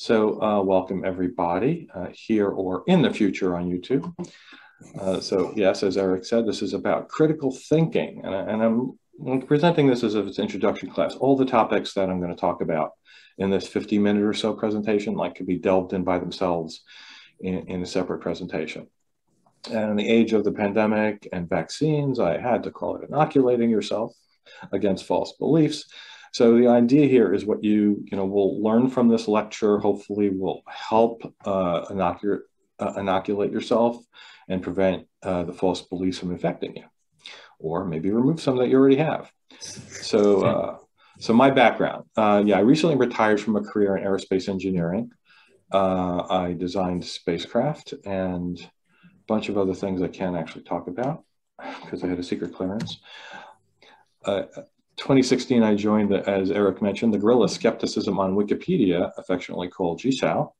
Welcome everybody here or in the future on YouTube. Yes, as Eric said, this is about critical thinking, and I'm presenting this as if it's introduction class. All the topics that I'm going to talk about in this 50-minute or so presentation could be delved in by themselves in a separate presentation. And in the age of the pandemic and vaccines, I had to call it inoculating yourself against false beliefs. So the idea here is what you will learn from this lecture, hopefully will help inoculate yourself and prevent the false beliefs from infecting you, or maybe remove some that you already have. So my background, I recently retired from a career in aerospace engineering. I designed spacecraft and a bunch of other things I can't actually talk about because I had a secret clearance. 2016, I joined, as Eric mentioned, the guerrilla skepticism on Wikipedia, affectionately called GSAO,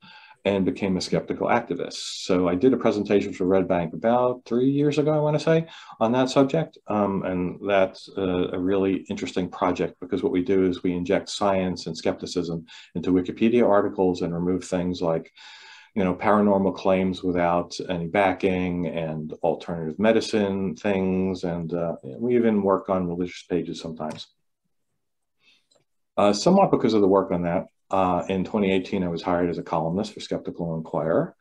and became a skeptical activist. So I did a presentation for Red Bank about 3 years ago, I want to say, on that subject. And that's a really interesting project because what we do is we inject science and skepticism into Wikipedia articles and remove things like paranormal claims without any backing and alternative medicine things. And we even work on religious pages sometimes. Somewhat because of the work on that, in 2018, I was hired as a columnist for Skeptical Inquirer.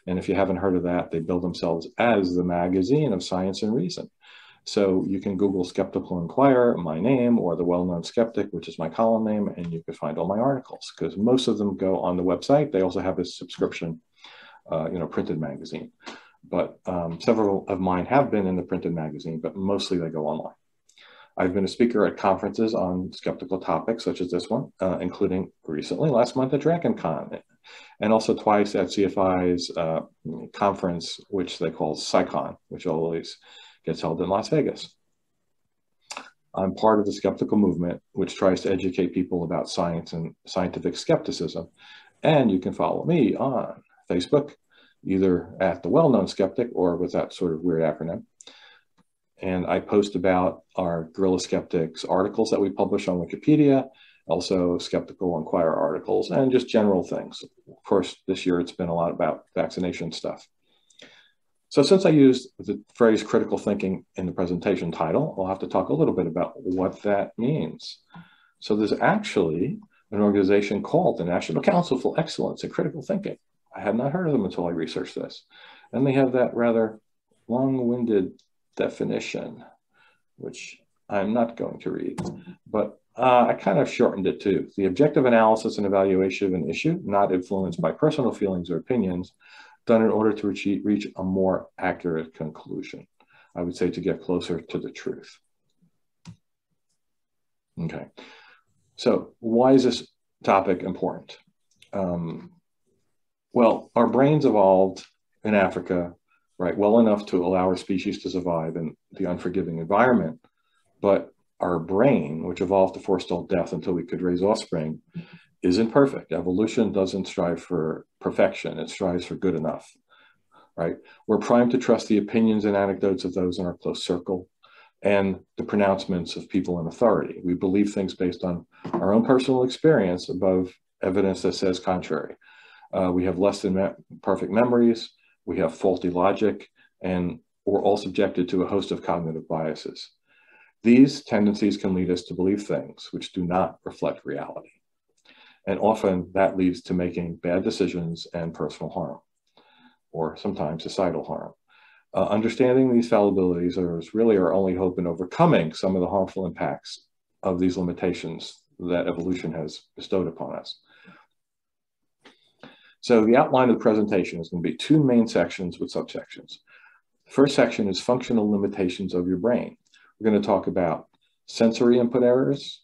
And if you haven't heard of that, they bill themselves as the magazine of science and reason. So you can Google Skeptical Inquirer, my name, or the well-known skeptic, which is my column name, and you can find all my articles because most of them go on the website. They also have a subscription, printed magazine. But several of mine have been in the printed magazine, but mostly they go online. I've been a speaker at conferences on skeptical topics, such as this one, including recently, last month at DragonCon, and also twice at CFI's conference, which they call SciCon, which always gets held in Las Vegas. I'm part of the skeptical movement, which tries to educate people about science and scientific skepticism. And you can follow me on Facebook, either at the well-known skeptic or with that sort of weird acronym. And I post about our guerrilla skeptics articles that we publish on Wikipedia, also Skeptical Inquirer articles, and just general things. Of course, this year it's been a lot about vaccination stuff. So since I used the phrase critical thinking in the presentation title, I'll have to talk a little bit about what that means. So there's actually an organization called the National Council for Excellence in Critical Thinking. I had not heard of them until I researched this. And they have that rather long-winded definition, which I'm not going to read, but I kind of shortened it too. The objective analysis and evaluation of an issue, not influenced by personal feelings or opinions, done in order to reach a more accurate conclusion. I would say to get closer to the truth. Okay, so why is this topic important? Well, our brains evolved in Africa, right, well enough to allow our species to survive in the unforgiving environment. But our brain, which evolved to forestall death until we could raise offspring, isn't perfect. Evolution doesn't strive for perfection. It strives for good enough, right? We're primed to trust the opinions and anecdotes of those in our close circle and the pronouncements of people in authority. We believe things based on our own personal experience above evidence that says contrary. We have less than perfect memories. We have faulty logic, and we're all subjected to a host of cognitive biases. These tendencies can lead us to believe things which do not reflect reality. And often that leads to making bad decisions and personal harm, or sometimes societal harm. Understanding these fallibilities is really our only hope in overcoming some of the harmful impacts of these limitations that evolution has bestowed upon us. So the outline of the presentation is going to be two main sections with subsections. The first section is functional limitations of your brain. We're going to talk about sensory input errors,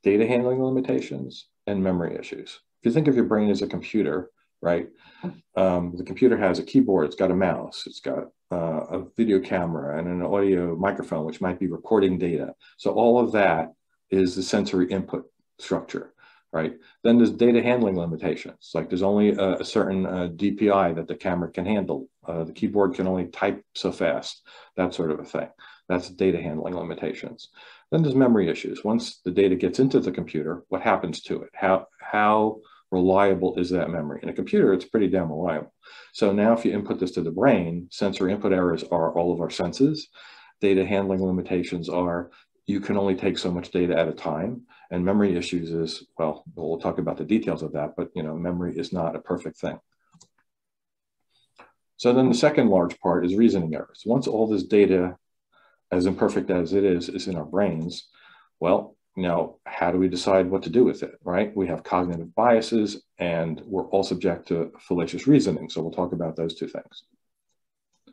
data handling limitations, and memory issues. If you think of your brain as a computer, right? The computer has a keyboard, it's got a mouse, it's got a video camera and an audio microphone, which might be recording data. So all of that is the sensory input structure. Right? Then there's data handling limitations. Like there's only a certain DPI that the camera can handle. The keyboard can only type so fast, that sort of a thing. That's data handling limitations. Then there's memory issues. Once the data gets into the computer, what happens to it? How reliable is that memory? In a computer, it's pretty damn reliable. So now if you input this to the brain, sensory input errors are all of our senses. Data handling limitations are you can only take so much data at a time. And memory issues is, well, we'll talk about the details of that, but memory is not a perfect thing. So then the second large part is reasoning errors. Once all this data, as imperfect as it is in our brains, well, now, how do we decide what to do with it, right? We have cognitive biases, and we're all subject to fallacious reasoning. So we'll talk about those two things.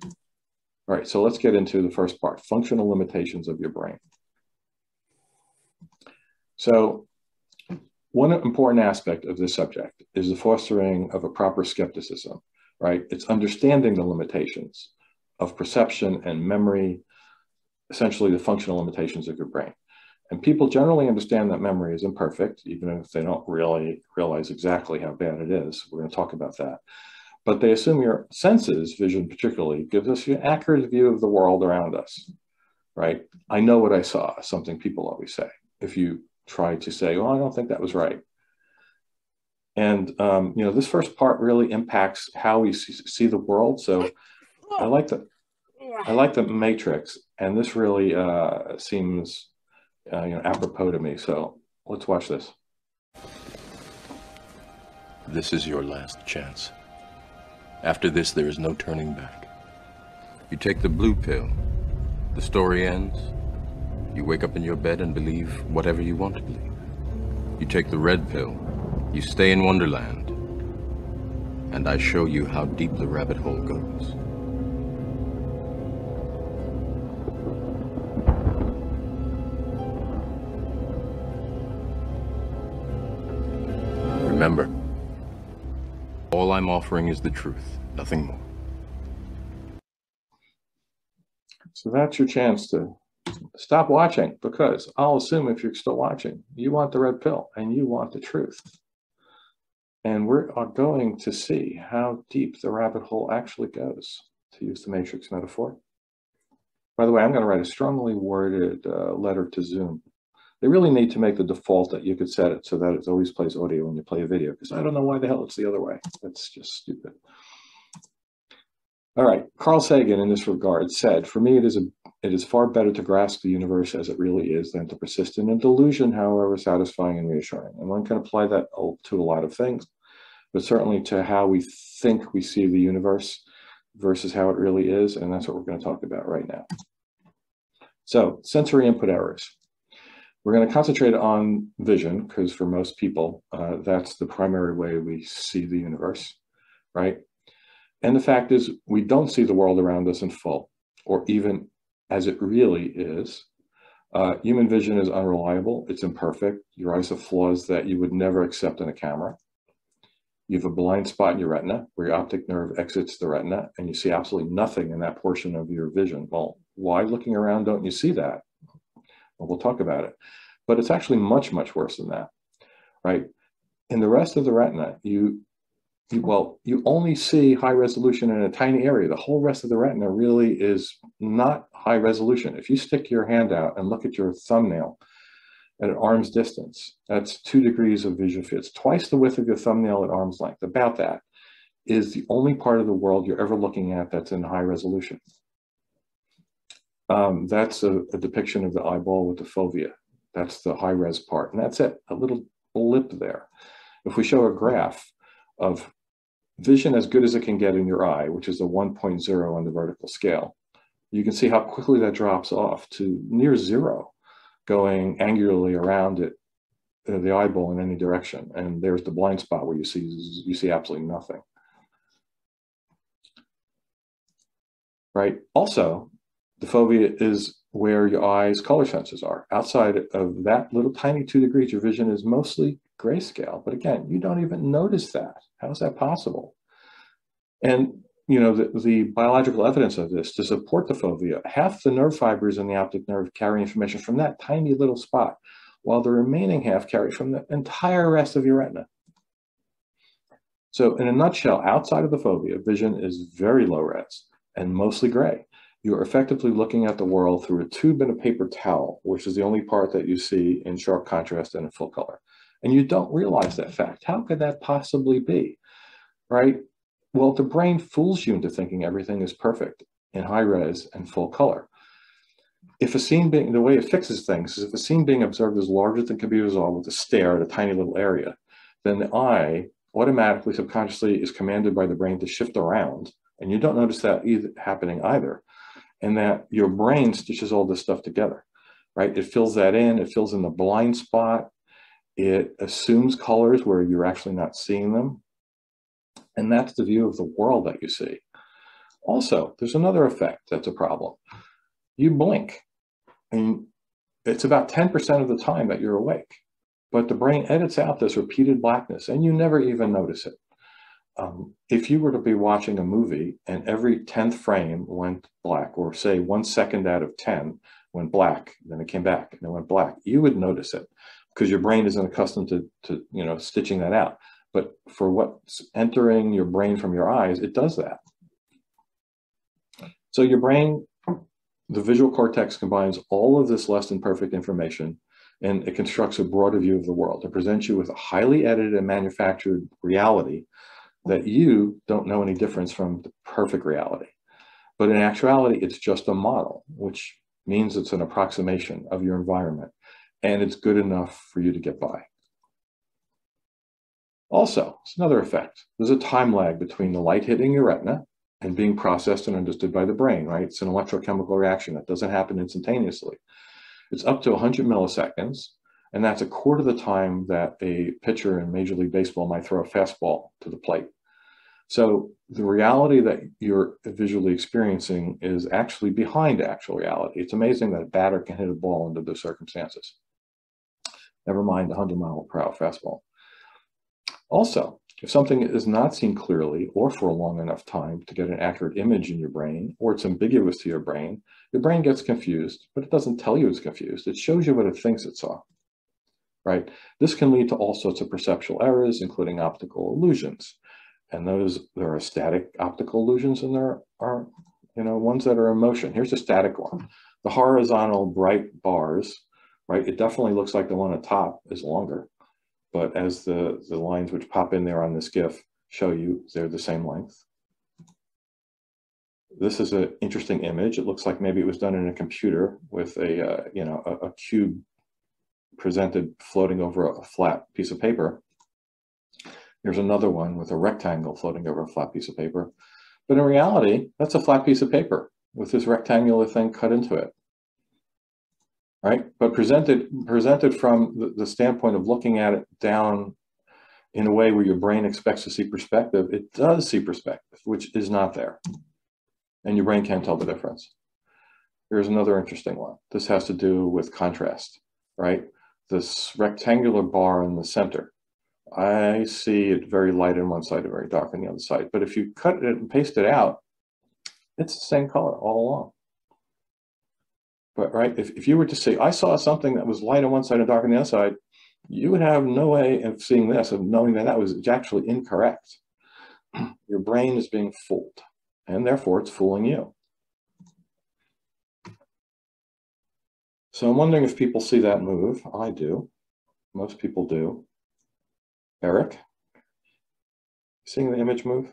All right, so let's get into the first part, functional limitations of your brain. So one important aspect of this subject is the fostering of a proper skepticism, right? It's understanding the limitations of perception and memory, essentially the functional limitations of your brain. And people generally understand that memory is imperfect, even if they don't really realize exactly how bad it is. We're going to talk about that. But they assume your senses, vision particularly, gives us an accurate view of the world around us, right? I know what I saw, something people always say. If you try to say, well, I don't think that was right. And, this first part really impacts how we see the world. So I like the matrix, and this really seems apropos to me. So let's watch this. This is your last chance. After this, there is no turning back. You take the blue pill, the story ends. You wake up in your bed and believe whatever you want to believe. You take the red pill, you stay in Wonderland, and I show you how deep the rabbit hole goes. Remember, all I'm offering is the truth, nothing more. So that's your chance to stop watching, because I'll assume if you're still watching, you want the red pill and you want the truth. And we're going to see how deep the rabbit hole actually goes, to use the matrix metaphor. By the way, I'm going to write a strongly worded letter to Zoom. They really need to make the default that you could set it so that it always plays audio when you play a video, because I don't know why the hell it's the other way. That's just stupid. All right, Carl Sagan in this regard said, for me, it is far better to grasp the universe as it really is than to persist in a delusion, however satisfying and reassuring. And one can apply that to a lot of things, but certainly to how we think we see the universe versus how it really is. And that's what we're going to talk about right now. So sensory input errors. We're going to concentrate on vision, because for most people, that's the primary way we see the universe, right? And the fact is, we don't see the world around us in full, or even as it really is. Human vision is unreliable. It's imperfect. Your eyes have flaws that you would never accept in a camera. You have a blind spot in your retina, where your optic nerve exits the retina, and you see absolutely nothing in that portion of your vision. Well, why looking around don't you see that? Well, we'll talk about it. But it's actually much, much worse than that, right? In the rest of the retina, you only see high resolution in a tiny area. The whole rest of the retina really is not high resolution. If you stick your hand out and look at your thumbnail at an arm's distance, that's 2 degrees of visual field. It's twice the width of your thumbnail at arm's length. About that is the only part of the world you're ever looking at that's in high resolution. That's a depiction of the eyeball with the fovea. That's the high res part, and that's it, a little blip there. If we show a graph of vision as good as it can get in your eye, which is a 1.0 on the vertical scale, you can see how quickly that drops off to near 0, going angularly around it, the eyeball in any direction. And there's the blind spot where you see absolutely nothing. Right? Also, the fovea is where your eye's color senses are. Outside of that little tiny 2 degrees, your vision is mostly grayscale. But again, you don't even notice that. How is that possible? And the biological evidence of this to support the fovea, half the nerve fibers in the optic nerve carry information from that tiny little spot, while the remaining half carry from the entire rest of your retina. So in a nutshell, outside of the fovea, vision is very low res and mostly gray. You're effectively looking at the world through a tube and a paper towel, which is the only part that you see in sharp contrast and in full color. And you don't realize that fact. How could that possibly be, right? Well, the brain fools you into thinking everything is perfect in high res and full color. If a scene being, the way it fixes things is if a scene being observed is larger than can be resolved with a stare at a tiny little area, then the eye automatically, subconsciously is commanded by the brain to shift around. And you don't notice that happening either. And that your brain stitches all this stuff together, right? It fills that in, it fills in the blind spot, it assumes colors where you're actually not seeing them. And that's the view of the world that you see. Also, there's another effect that's a problem. You blink, and it's about 10% of the time that you're awake. But the brain edits out this repeated blackness, and you never even notice it. If you were to be watching a movie and every 10th frame went black, or say 1 second out of 10 went black, then it came back and it went black, you would notice it because your brain isn't accustomed to stitching that out. But for what's entering your brain from your eyes, it does that. So your brain, the visual cortex, combines all of this less than perfect information, and it constructs a broader view of the world. It presents you with a highly edited and manufactured reality that you don't know any difference from the perfect reality. But in actuality, it's just a model, which means it's an approximation of your environment, and it's good enough for you to get by. Also, it's another effect. There's a time lag between the light hitting your retina and being processed and understood by the brain, right? It's an electrochemical reaction that doesn't happen instantaneously. It's up to 100 milliseconds, and that's a quarter of the time that a pitcher in Major League Baseball might throw a fastball to the plate. So the reality that you're visually experiencing is actually behind actual reality. It's amazing that a batter can hit a ball under those circumstances. Never mind the 100-mile-per-hour fastball. Also, if something is not seen clearly or for a long enough time to get an accurate image in your brain, or it's ambiguous to your brain gets confused, but it doesn't tell you it's confused. It shows you what it thinks it saw, right? This can lead to all sorts of perceptual errors, including optical illusions. And there are static optical illusions, and there are ones that are in motion. Here's a static one. The horizontal bright bars, right? It definitely looks like the one at top is longer. But as the lines which pop in there on this GIF show you, they're the same length. This is an interesting image. It looks like maybe it was done in a computer with a cube presented floating over a flat piece of paper. Here's another one with a rectangle floating over a flat piece of paper. But in reality, that's a flat piece of paper with this rectangular thing cut into it. Right? But presented from the standpoint of looking at it down in a way where your brain expects to see perspective, it does see perspective, which is not there. And your brain can't tell the difference. Here's another interesting one. This has to do with contrast, right? This rectangular bar in the center, I see it very light on one side and very dark on the other side. But if you cut it and paste it out, it's the same color all along. But right, if you were to say, I saw something that was light on one side and dark on the other side, you would have no way of seeing this, of knowing that that was actually incorrect. Your brain is being fooled, and therefore it's fooling you. So I'm wondering if people see that move. I do. Most people do. Eric, seeing the image move?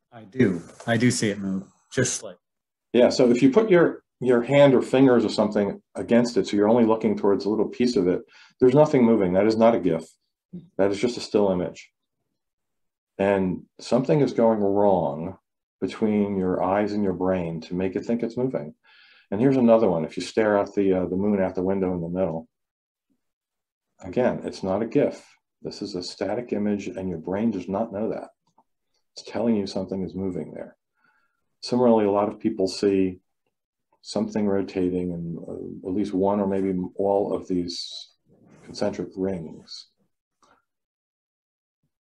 I do. I do see it move, just like. Yeah, so if you put your hand or fingers or something against it, so you're only looking towards a little piece of it, there's nothing moving. That is not a GIF. That is just a still image. And something is going wrong between your eyes and your brain to make it think it's moving. And here's another one. If you stare at the moon out the window in the middle, again, it's not a GIF. This is a static image, and your brain does not know that. It's telling you something is moving there. Similarly, a lot of people see something rotating in at least one or maybe all of these concentric rings.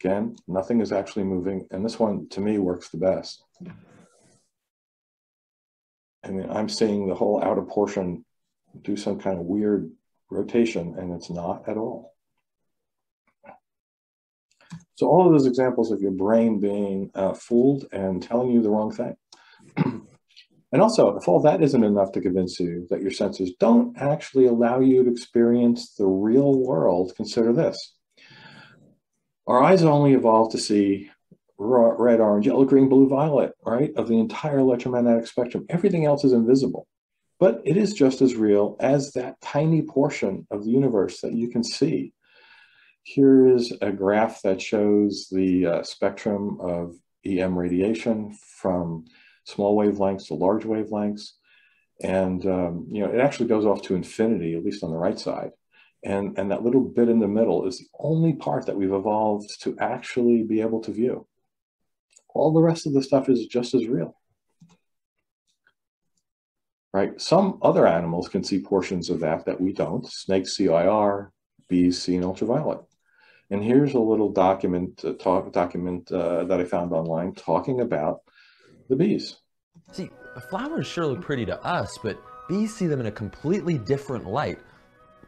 Again, nothing is actually moving, and this one, to me, works the best. I mean, I'm seeing the whole outer portion do some kind of weird rotation, and it's not at all. So all of those examples of your brain being fooled and telling you the wrong thing. And also, if all that isn't enough to convince you that your senses don't actually allow you to experience the real world, consider this. Our eyes only evolved to see red, orange, yellow, green, blue, violet, right, of the entire electromagnetic spectrum. Everything else is invisible. But it is just as real as that tiny portion of the universe that you can see. Here is a graph that shows the spectrum of EM radiation from small wavelengths to large wavelengths. And it actually goes off to infinity, at least on the right side. And that little bit in the middle is the only part that we've evolved to actually be able to view. All the rest of the stuff is just as real. Right? Some other animals can see portions of that we don't. Snakes see IR, bees see in ultraviolet. And here's a little document that I found online talking about the bees. See, flowers sure look pretty to us, but bees see them in a completely different light,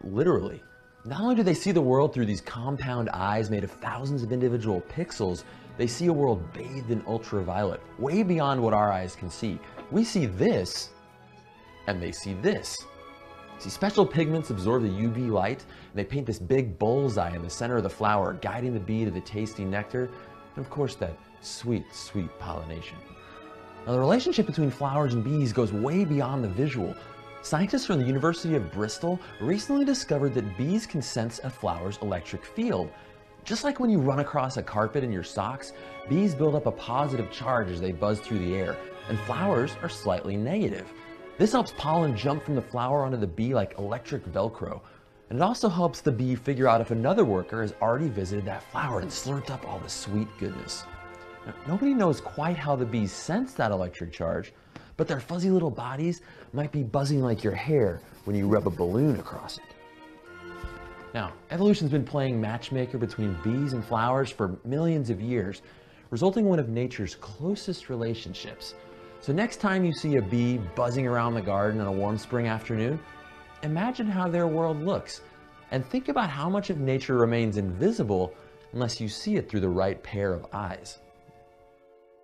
literally. Not only do they see the world through these compound eyes made of thousands of individual pixels, they see a world bathed in ultraviolet, way beyond what our eyes can see. We see this, and they see this. See, special pigments absorb the UV light, and they paint this big bullseye in the center of the flower, guiding the bee to the tasty nectar, and of course that sweet, sweet pollination. Now, the relationship between flowers and bees goes way beyond the visual. Scientists from the University of Bristol recently discovered that bees can sense a flower's electric field. Just like when you run across a carpet in your socks, bees build up a positive charge as they buzz through the air, and flowers are slightly negative. This helps pollen jump from the flower onto the bee like electric Velcro. And it also helps the bee figure out if another worker has already visited that flower and slurped up all the sweet goodness. Now, nobody knows quite how the bees sense that electric charge, but their fuzzy little bodies might be buzzing like your hair when you rub a balloon across it. Now, evolution's been playing matchmaker between bees and flowers for millions of years, resulting in one of nature's closest relationships. So next time you see a bee buzzing around the garden on a warm spring afternoon, imagine how their world looks, and think about how much of nature remains invisible unless you see it through the right pair of eyes.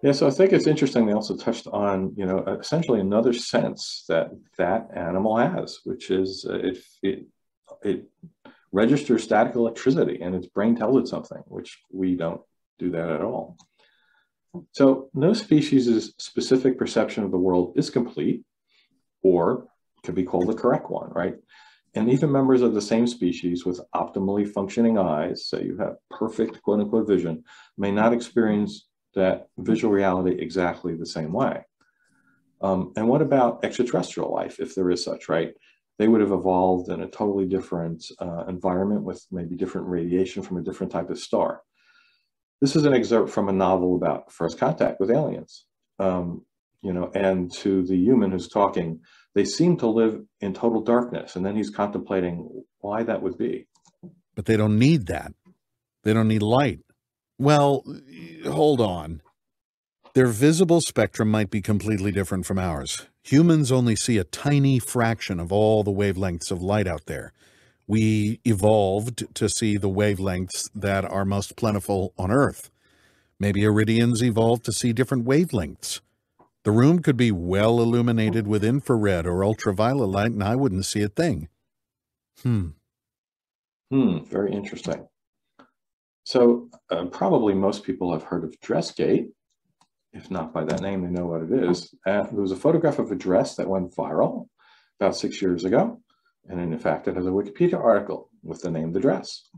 Yeah, so I think it's interesting they also touched on, essentially another sense that animal has, which is it registers static electricity, and its brain tells it something, which we don't do that at all. So no species' specific perception of the world is complete, or could be called the correct one, right? And even members of the same species with optimally functioning eyes, so you have perfect quote unquote vision, may not experience that visual reality exactly the same way. And what about extraterrestrial life, if there is such, right? They would have evolved in a totally different environment with maybe different radiation from a different type of star. This is an excerpt from a novel about first contact with aliens. And to the human who's talking, they seem to live in total darkness. And then he's contemplating why that would be. But they don't need that. They don't need light. Well, hold on. Their visible spectrum might be completely different from ours. Humans only see a tiny fraction of all the wavelengths of light out there. We evolved to see the wavelengths that are most plentiful on Earth. Maybe Iridians evolved to see different wavelengths. The room could be well illuminated with infrared or ultraviolet light, and I wouldn't see a thing. Very interesting. So probably most people have heard of DressGate. If not by that name, they know what it is. There was a photograph of a dress that went viral about 6 years ago. And in fact, it has a Wikipedia article with the name The Dress.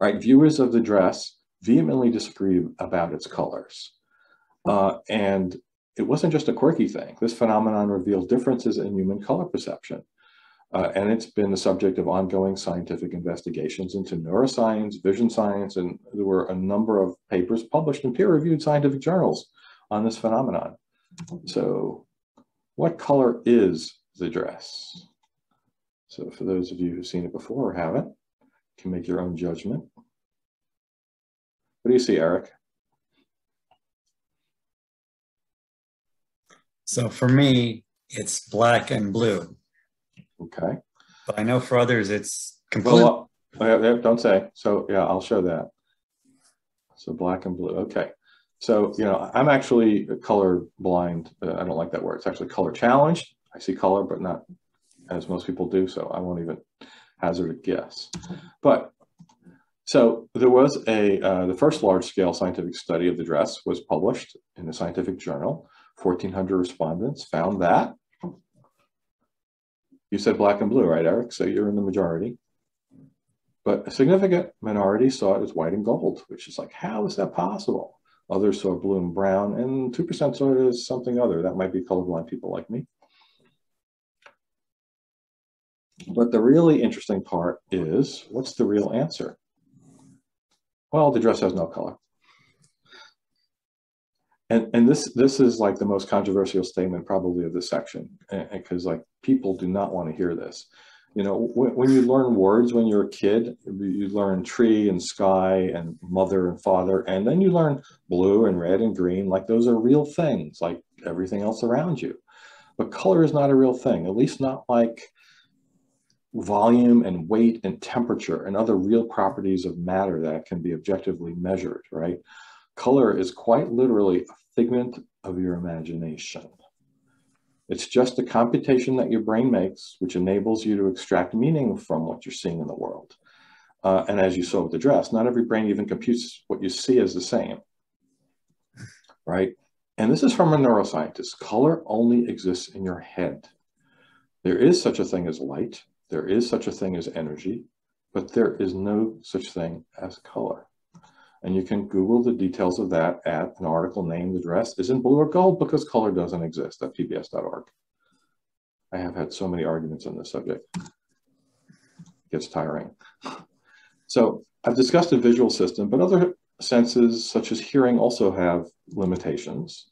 Right, viewers of the dress vehemently disagree about its colors. And it wasn't just a quirky thing. This phenomenon revealed differences in human color perception. And it's been the subject of ongoing scientific investigations into neuroscience, vision science, and there were a number of papers published in peer-reviewed scientific journals on this phenomenon. So what color is the dress? So for those of you who've seen it before or haven't, you can make your own judgment. What do you see, Eric? So for me, it's black and blue. Okay. But I know for others, it's completely... Well, don't say. So yeah, I'll show that. So black and blue. Okay. So, you know, I'm actually color blind. I don't like that word. It's actually color challenged. I see color, but not as most people do. So I won't even hazard a guess. But so there was the first large scale scientific study of the dress was published in a scientific journal. 1,400 respondents found that. You said black and blue, right, Eric? So you're in the majority. But a significant minority saw it as white and gold, which is like, how is that possible? Others saw blue and brown, and 2% saw it as something other. That might be colorblind people like me. But the really interesting part is, what's the real answer? Well, the dress has no color. And this is like the most controversial statement probably of this section, because like people do not want to hear this. You know, when you learn words when you're a kid, you learn tree and sky and mother and father, and then you learn blue and red and green, like those are real things, like everything else around you. But color is not a real thing, at least not like volume and weight and temperature and other real properties of matter that can be objectively measured, right? Color is quite literally a figment of your imagination. It's just a computation that your brain makes, which enables you to extract meaning from what you're seeing in the world. And as you saw with the dress, not every brain even computes what you see as the same, right? And this is from a neuroscientist. Color only exists in your head. There is such a thing as light. There is such a thing as energy, but there is no such thing as color. And you can Google the details of that at an article named "The Dress Isn't Blue or Gold Because Color Doesn't Exist" at pbs.org. I have had so many arguments on this subject. It gets tiring. So I've discussed the visual system, but other senses such as hearing also have limitations.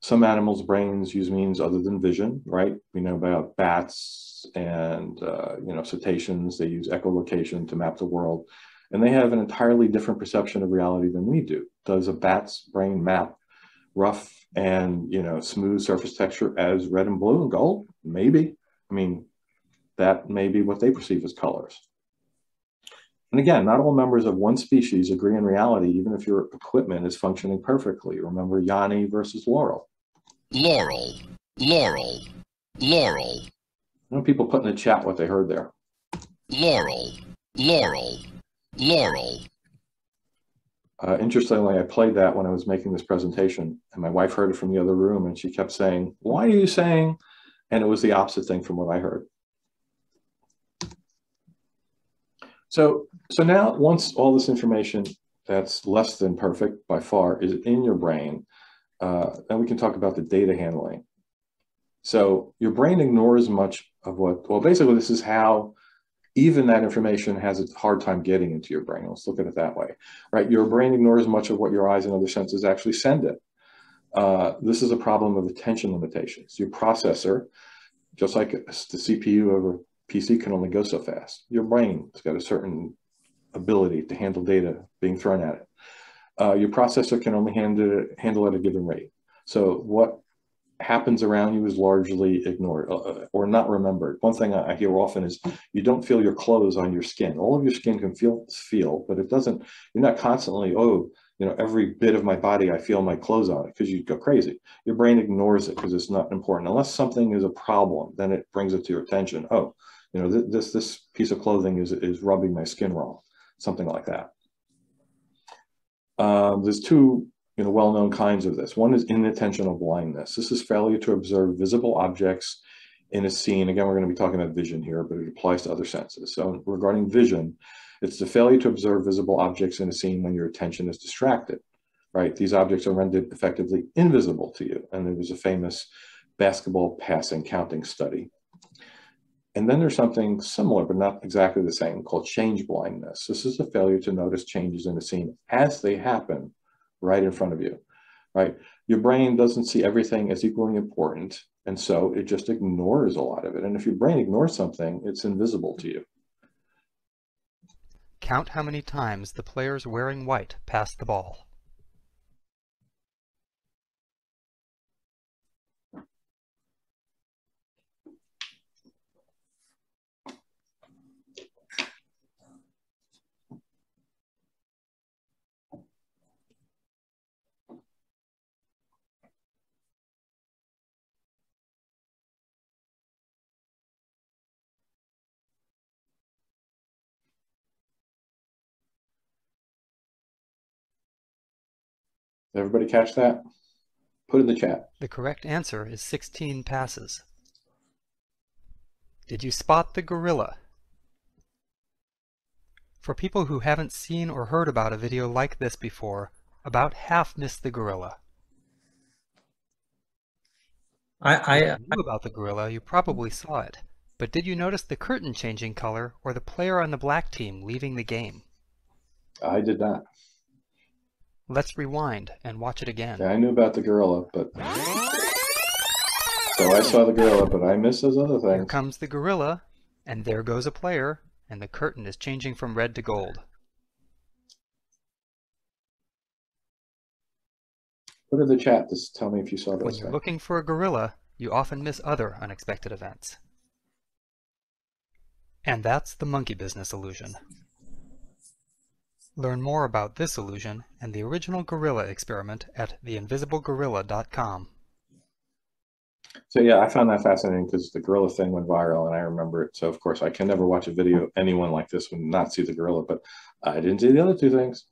Some animals' brains use means other than vision, right? We know about bats and cetaceans. They use echolocation to map the world. And they have an entirely different perception of reality than we do. Does a bat's brain map rough and smooth surface texture as red and blue and gold? Maybe. I mean, that may be what they perceive as colors. And again, not all members of one species agree in reality, even if your equipment is functioning perfectly. Remember Yanni versus Laurel. Laurel, Laurel, Laurel. People put in the chat what they heard there. Laurel, Laurel, Laurel. Interestingly, I played that when I was making this presentation, and my wife heard it from the other room, and she kept saying, "Why are you saying?" And it was the opposite thing from what I heard. So now, once all this information that's less than perfect by far is in your brain, then we can talk about the data handling. So your brain ignores much of basically this is how even that information has a hard time getting into your brain. Let's look at it that way, right? Your brain ignores much of what your eyes and other senses actually send it. This is a problem of attention limitations. Your processor, just like the CPU of a PC, can only go so fast. Your brain's got a certain ability to handle data being thrown at it. Your processor can only handle at a given rate. So what happens around you is largely ignored or not remembered. One thing I hear often is you don't feel your clothes on your skin. All of your skin can feel, but it doesn't. You're not constantly, every bit of my body, I feel my clothes on it, because you go crazy. Your brain ignores it because it's not important. Unless something is a problem, then it brings it to your attention. Oh, this piece of clothing is rubbing my skin wrong, something like that. There's two well-known kinds of this. One is inattentional blindness. This is failure to observe visible objects in a scene. Again, we're going to be talking about vision here, but it applies to other senses. So regarding vision, it's the failure to observe visible objects in a scene when your attention is distracted, right? These objects are rendered effectively invisible to you. And there was a famous basketball passing counting study. And then there's something similar, but not exactly the same, called change blindness. This is the failure to notice changes in a scene as they happen right in front of you, right? Your brain doesn't see everything as equally important, and so it just ignores a lot of it. And if your brain ignores something, it's invisible to you. Count how many times the players wearing white pass the ball. Did everybody catch that? Put in the chat. The correct answer is 16 passes. Did you spot the gorilla? For people who haven't seen or heard about a video like this before, about half missed the gorilla. If you knew about the gorilla, you probably saw it. But did you notice the curtain changing color or the player on the black team leaving the game? I did not. Let's rewind and watch it again. Yeah, I knew about the gorilla, but so I saw the gorilla, but I missed those other Here things. comes the gorilla, and there goes a player, and the curtain is changing from red to gold. Put in the chat. Just tell me if you saw When those you're things. looking for a gorilla, you often miss other unexpected events. And that's the monkey business illusion. Learn more about this illusion and the original gorilla experiment at theinvisiblegorilla.com. So yeah, I found that fascinating because the gorilla thing went viral, and I remember it. So of course, I can never watch a video anyone like this would not see the gorilla, but I didn't see the other two things.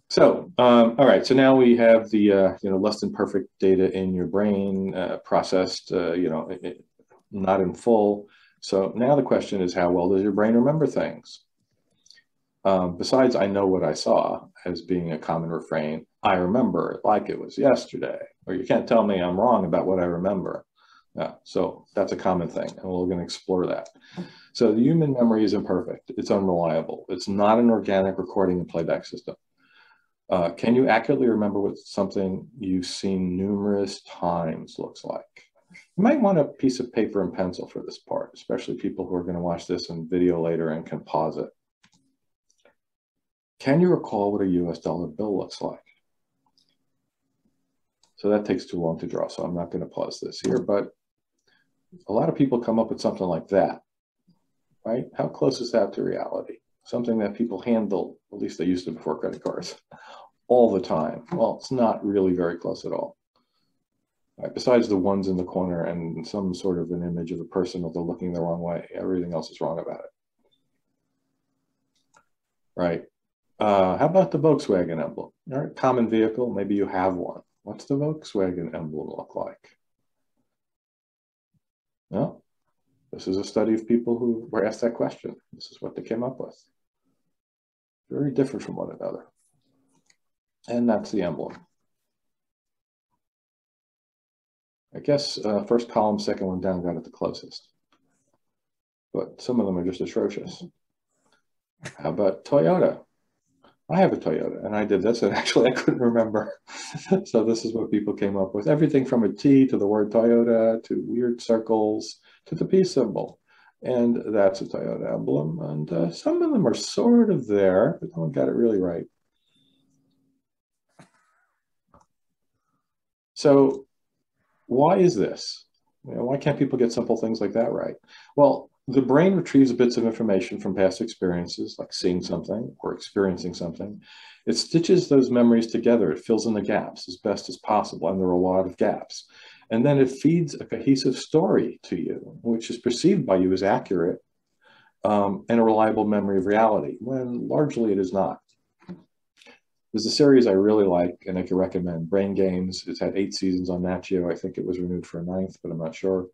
So all right, so now we have the less than perfect data in your brain processed, not in full. So now the question is, how well does your brain remember things? Besides, I know what I saw as being a common refrain. I remember it like it was yesterday, or you can't tell me I'm wrong about what I remember. So that's a common thing, and we're going to explore that. So the human memory is imperfect. It's unreliable. It's not an organic recording and playback system. Can you accurately remember what something you've seen numerous times looks like? You might want a piece of paper and pencil for this part, especially people who are going to watch this in video later and can pause it. Can you recall what a US dollar bill looks like? So that takes too long to draw, so I'm not going to pause this here, but a lot of people come up with something like that, right? How close is that to reality? Something that people handle, at least they used to before credit cards, all the time. Well, it's not really very close at all. Right? Besides the ones in the corner and some sort of an image of a person that they're looking the wrong way, everything else is wrong about it. Right? How about the Volkswagen emblem? All right, common vehicle, maybe you have one. What's the Volkswagen emblem look like? Well, this is a study of people who were asked that question. This is what they came up with. Very different from one another. And that's the emblem. I guess first column, second one down got it the closest. But some of them are just atrocious. How about Toyota? I have a Toyota, and I did this, and actually I couldn't remember. So this is what people came up with. Everything from a T to the word Toyota, to weird circles, to the peace symbol. And that's a Toyota emblem. And some of them are sort of there, but no one got it really right. So why is this? Why can't people get simple things like that right? Well, the brain retrieves bits of information from past experiences, like seeing something or experiencing something. It stitches those memories together. It fills in the gaps as best as possible, and there are a lot of gaps. And then it feeds a cohesive story to you, which is perceived by you as accurate and a reliable memory of reality, when largely it is not. There's a series I really like, and I can recommend, Brain Games. It's had 8 seasons on Nat Geo. I think it was renewed for a 9th, but I'm not sure.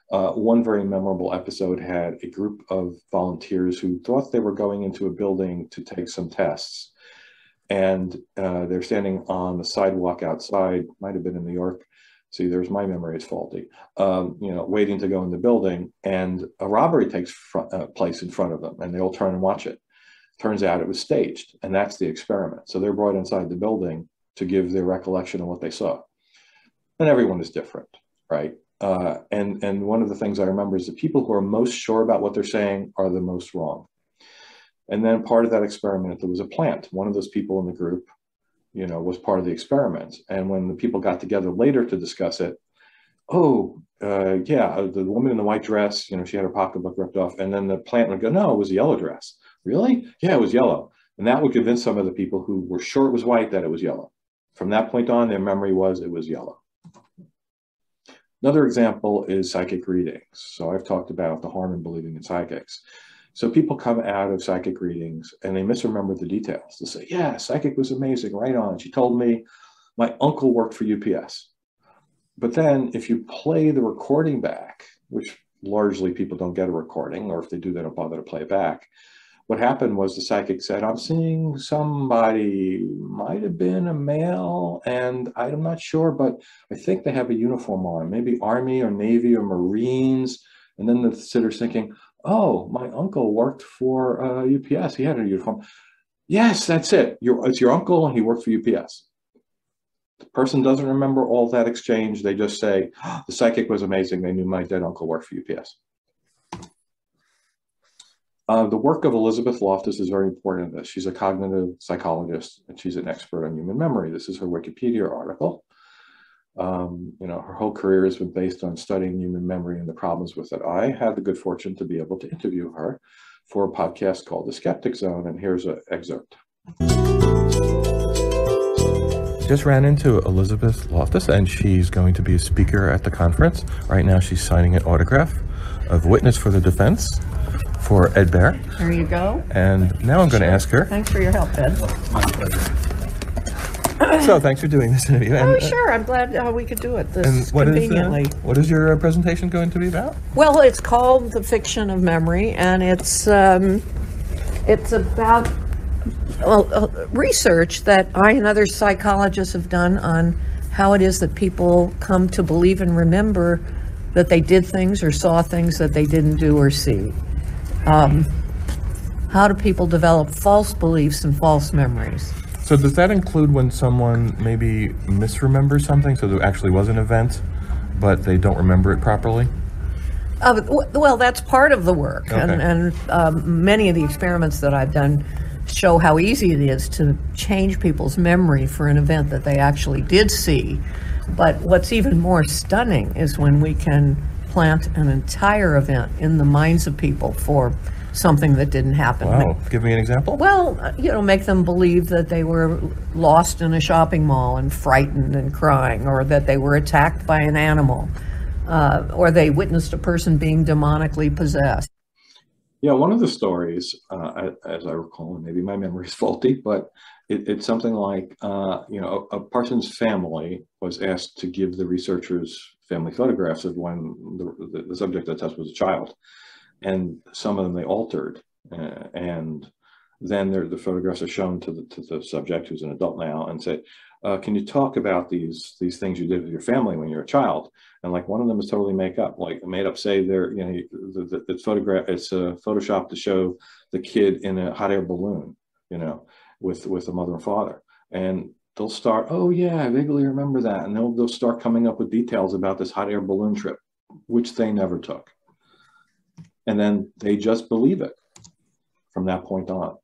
One very memorable episode had a group of volunteers who thought they were going into a building to take some tests. And they're standing on the sidewalk outside, might have been in New York. See, there's my memory is faulty. Waiting to go in the building, and a robbery takes place in front of them, and they all turn and watch it. Turns out it was staged, and that's the experiment. So they're brought inside the building to give their recollection of what they saw. And everyone is different, right? And one of the things I remember is the people who are most sure about what they're saying are the most wrong. And then part of that experiment, there was a plant. One of those people in the group, was part of the experiment. And when the people got together later to discuss it, the woman in the white dress, she had her pocketbook ripped off. And then the plant would go, no, it was a yellow dress. Really? Yeah, it was yellow. And that would convince some of the people who were sure it was white that it was yellow. From that point on, their memory was it was yellow. Another example is psychic readings. So I've talked about the harm in believing in psychics. So people come out of psychic readings and they misremember the details. They'll say, yeah, psychic was amazing, right on. She told me my uncle worked for UPS. But then if you play the recording back, which largely people don't get a recording, or if they do, they don't bother to play it back. What happened was the psychic said, I'm seeing somebody, might have been a male, and I'm not sure, but I think they have a uniform on, maybe Army or Navy or Marines. And then the sitter's thinking, oh, my uncle worked for UPS. He had a uniform. Yes, that's it. It's your uncle, and he worked for UPS. The person doesn't remember all that exchange. They just say, oh, the psychic was amazing. They knew my dead uncle worked for UPS. The work of Elizabeth Loftus is very important in this. She's a cognitive psychologist, and she's an expert on human memory. This is her Wikipedia article. Her whole career has been based on studying human memory and the problems with it. I had the good fortune to be able to interview her for a podcast called The Skeptic Zone, and here's an excerpt. Just ran into Elizabeth Loftus, and she's going to be a speaker at the conference. Right now she's signing an autograph of witness for the defense for Ed Bear. There you go. And now I'm going to ask her. Thanks for your help, Ed. So thanks for doing this interview. Oh, sure. I'm glad we could do it this conveniently. What is your presentation going to be about? Well, it's called The Fiction of Memory, and it's about research that I and other psychologists have done on how it is that people come to believe and remember that they did things or saw things that they didn't do or see. How do people develop false beliefs and false memories? So does that include when someone maybe misremembers something, so there actually was an event, but they don't remember it properly? Well, that's part of the work. Okay. And many of the experiments that I've done show how easy it is to change people's memory for an event that they actually did see. But what's even more stunning is when we can plant an entire event in the minds of people for something that didn't happen. Wow. Give me an example. Well, make them believe that they were lost in a shopping mall and frightened and crying, or that they were attacked by an animal, or they witnessed a person being demonically possessed. Yeah, one of the stories, as I recall, and maybe my memory is faulty, but it's something like, a person's family was asked to give the researchers family photographs of when the subject of the test was a child. And some of them they altered, and then the photographs are shown to the subject, who's an adult now, and say, can you talk about these things you did with your family when you were a child? And like one of them is totally made up, say they're, it's Photoshop to show the kid in a hot air balloon, with the mother and father. And they'll start, oh yeah, I vaguely remember that. And they'll start coming up with details about this hot air balloon trip, which they never took. And then they just believe it from that point on.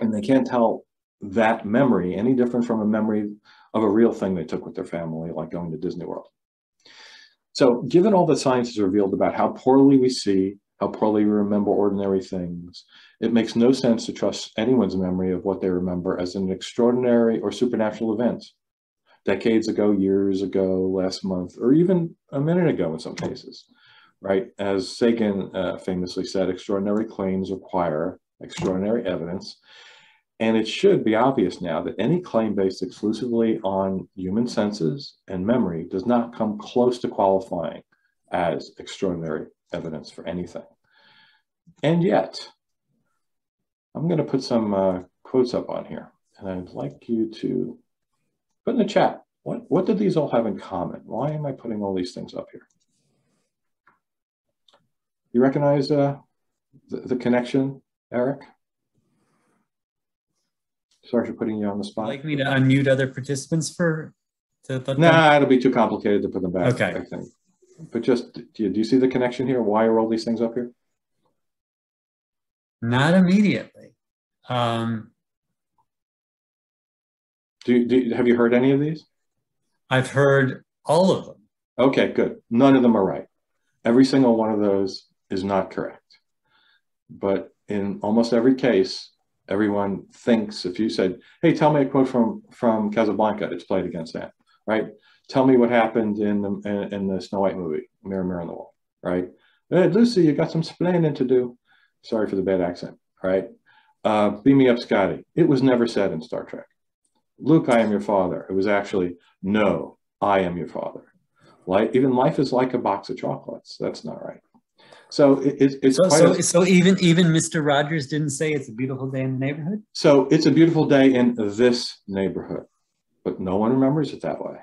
And they can't tell that memory any different from a memory of a real thing they took with their family, like going to Disney World. So given all that science has revealed about how poorly we see, how poorly we remember ordinary things, it makes no sense to trust anyone's memory of what they remember as an extraordinary or supernatural event. Decades ago, years ago, last month, or even a minute ago in some cases. Right? As Sagan famously said, extraordinary claims require extraordinary evidence. And it should be obvious now that any claim based exclusively on human senses and memory does not come close to qualifying as extraordinary evidence for anything. And yet, I'm going to put some quotes up on here. And I'd like you to put in the chat, what do these all have in common? Why am I putting all these things up here? You recognize the connection, Eric? Sorry for putting you on the spot. Would you like me to unmute other participants Nah, it'll be too complicated to put them back, okay. I think. But just, do you see the connection here? Why are all these things up here? Not immediately. Have you heard any of these? I've heard all of them. Okay, good. None of them are right. Every single one of those is not correct. But in almost every case, everyone thinks, if you said, hey, tell me a quote from Casablanca, it's played against that, right? Tell me what happened in the Snow White movie, Mirror, Mirror on the Wall, right? Hey, Lucy, you got some splaining to do. Sorry for the bad accent, right? Beam me up, Scotty. It was never said in Star Trek. Luke, I am your father. It was actually, no, I am your father. Even life is like a box of chocolates. That's not right. So so even Mr. Rogers didn't say it's a beautiful day in the neighborhood? So it's a beautiful day in this neighborhood, but no one remembers it that way.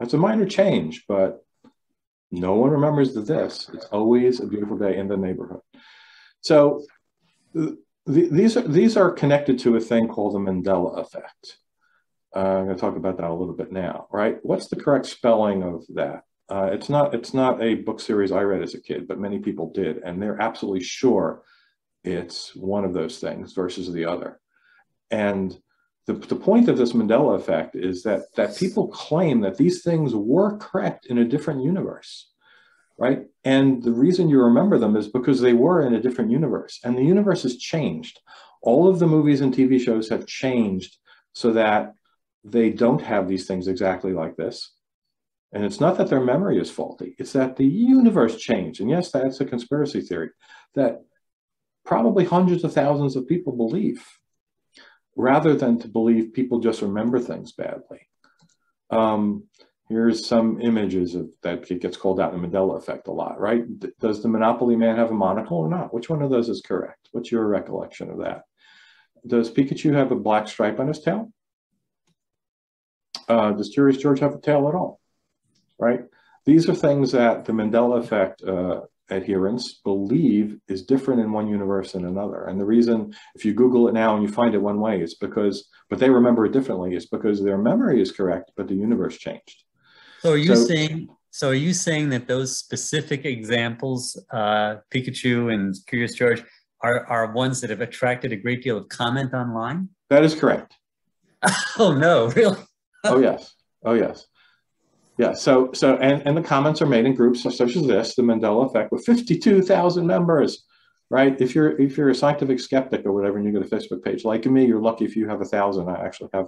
That's a minor change, but no one remembers this. It's always a beautiful day in the neighborhood. So these are connected to a thing called the Mandela effect. I'm going to talk about that a little bit now, right? What's the correct spelling of that? It's not a book series I read as a kid, but many people did, and they're absolutely sure it's one of those things versus the other. And the point of this Mandela effect is that people claim that these things were correct in a different universe, right? And the reason you remember them is because they were in a different universe, and the universe has changed. All of the movies and TV shows have changed so that they don't have these things exactly like this. And it's not that their memory is faulty, it's that the universe changed. And yes, that's a conspiracy theory that probably hundreds of thousands of people believe, rather than to believe people just remember things badly. Here's some images of that. It gets called out in the Mandela effect a lot, right? Does the Monopoly man have a monocle or not? Which one of those is correct? What's your recollection of that? Does Pikachu have a black stripe on his tail? Does Curious George have a tail at all? Right? These are things that the Mandela effect adherents believe is different in one universe than another. And the reason, if you Google it now and you find it one way, it's because, but they remember it differently, it's because their memory is correct, but the universe changed. So are you saying that those specific examples, Pikachu and Curious George, are ones that have attracted a great deal of comment online? That is correct. Oh no, really? Oh yes. Oh yes. Yeah, and the comments are made in groups such as this, the Mandela effect, with 52,000 members, right? If you're a scientific skeptic or whatever, and you go to a Facebook page, like me, you're lucky if you have 1,000. I actually have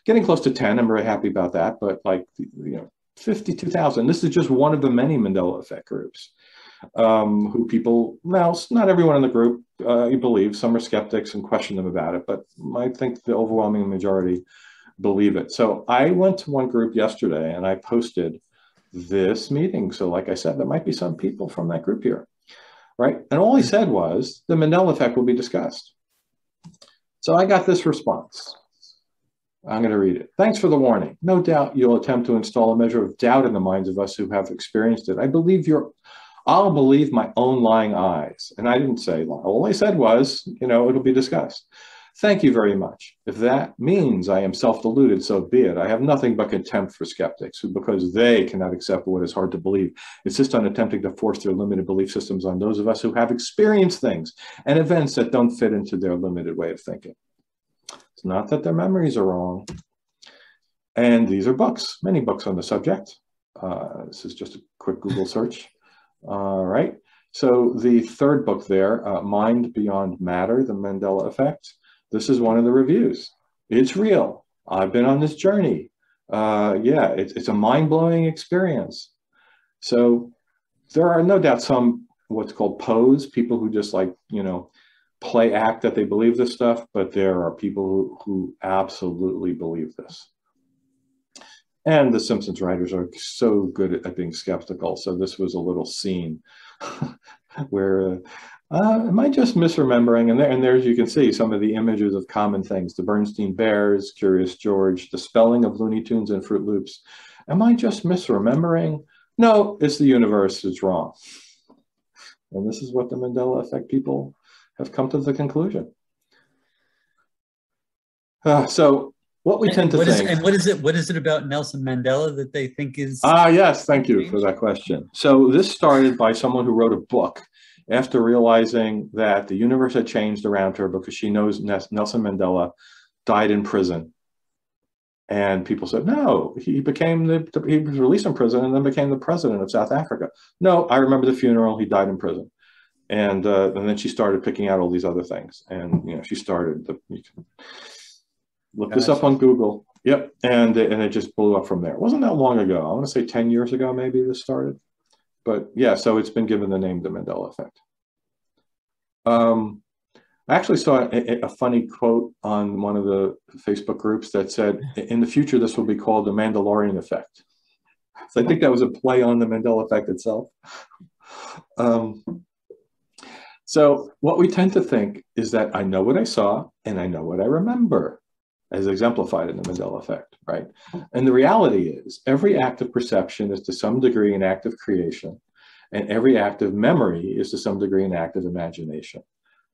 getting close to 10. I'm very happy about that, but 52,000. This is just one of the many Mandela effect groups. Who people, now, not everyone in the group you believe, some are skeptics and question them about it, but I think the overwhelming majority believe it. So I went to one group yesterday and I posted this meeting. So like I said, there might be some people from that group here, right? And all he said was the Mandela effect will be discussed. So I got this response. I'm going to read it. Thanks for the warning. No doubt you'll attempt to install a measure of doubt in the minds of us who have experienced it. I'll believe my own lying eyes. And I didn't say lie. All I said was, it'll be discussed. Thank you very much. If that means I am self-deluded, so be it. I have nothing but contempt for skeptics who, because they cannot accept what is hard to believe, insist on attempting to force their limited belief systems on those of us who have experienced things and events that don't fit into their limited way of thinking. It's not that their memories are wrong. And these are books, many books on the subject. This is just a quick Google search. All right. So the third book there, Mind Beyond Matter, The Mandela Effect. This is one of the reviews. It's real. I've been on this journey. Yeah, it's a mind-blowing experience. So there are no doubt some what's called pose, people who just play act that they believe this stuff, but there are people who absolutely believe this. And the Simpsons writers are so good at being skeptical. So this was a little scene where, am I just misremembering? And there's, you can see some of the images of common things, the Bernstein Bears, Curious George, the spelling of Looney Tunes and Fruit Loops. Am I just misremembering? No, it's the universe is wrong. And this is what the Mandela effect people have come to the conclusion. So what we tend to think. And what is it about Nelson Mandela that they think is? Yes, thank you for that question. So this started by someone who wrote a book after realizing that the universe had changed around her because she knows Nelson Mandela died in prison. And people said, no, he was released from prison and then became the president of South Africa. No, I remember the funeral, he died in prison. And then she started picking out all these other things. And, she started, you can look this up on Google. Yep, and it just blew up from there. It wasn't that long ago. I want to say 10 years ago, maybe this started. But yeah, so it's been given the name the Mandela effect. I actually saw a funny quote on one of the Facebook groups that said, in the future, this will be called the Mandalorian effect. So I think that was a play on the Mandela effect itself. So what we tend to think is that I know what I saw and I know what I remember, as exemplified in the Mandela effect, right? And the reality is every act of perception is to some degree an act of creation, and every act of memory is to some degree an act of imagination.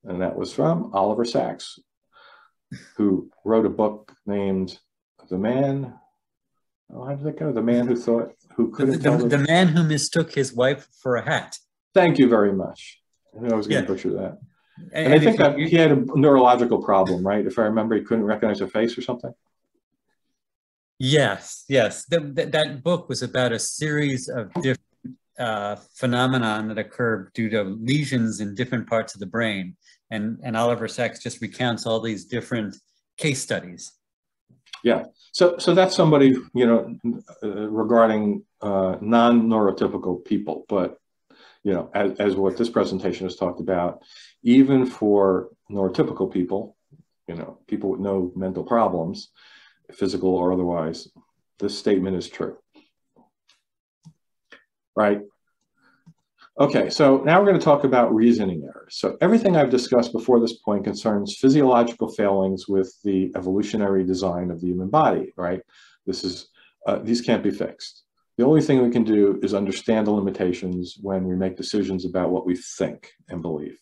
And that was from Oliver Sacks, who wrote a book named The Man, how did that go? The Man Who Thought, Who Couldn't Tell The Man Who Mistook His Wife for a Hat. Thank you very much. I knew I was going to butcher that. And I think that he had a neurological problem, right? If I remember, he couldn't recognize her face or something. Yes, yes. That book was about a series of different phenomenon that occurred due to lesions in different parts of the brain. And Oliver Sacks just recounts all these different case studies. Yeah. So that's somebody, you know, regarding non-neurotypical people, but you know, as what this presentation has talked about, even for neurotypical people, you know, people with no mental problems, physical or otherwise, this statement is true. Right? Okay, so now we're going to talk about reasoning errors. So everything I've discussed before this point concerns physiological failings with the evolutionary design of the human body, right? This is, these can't be fixed. The only thing we can do is understand the limitations when we make decisions about what we think and believe.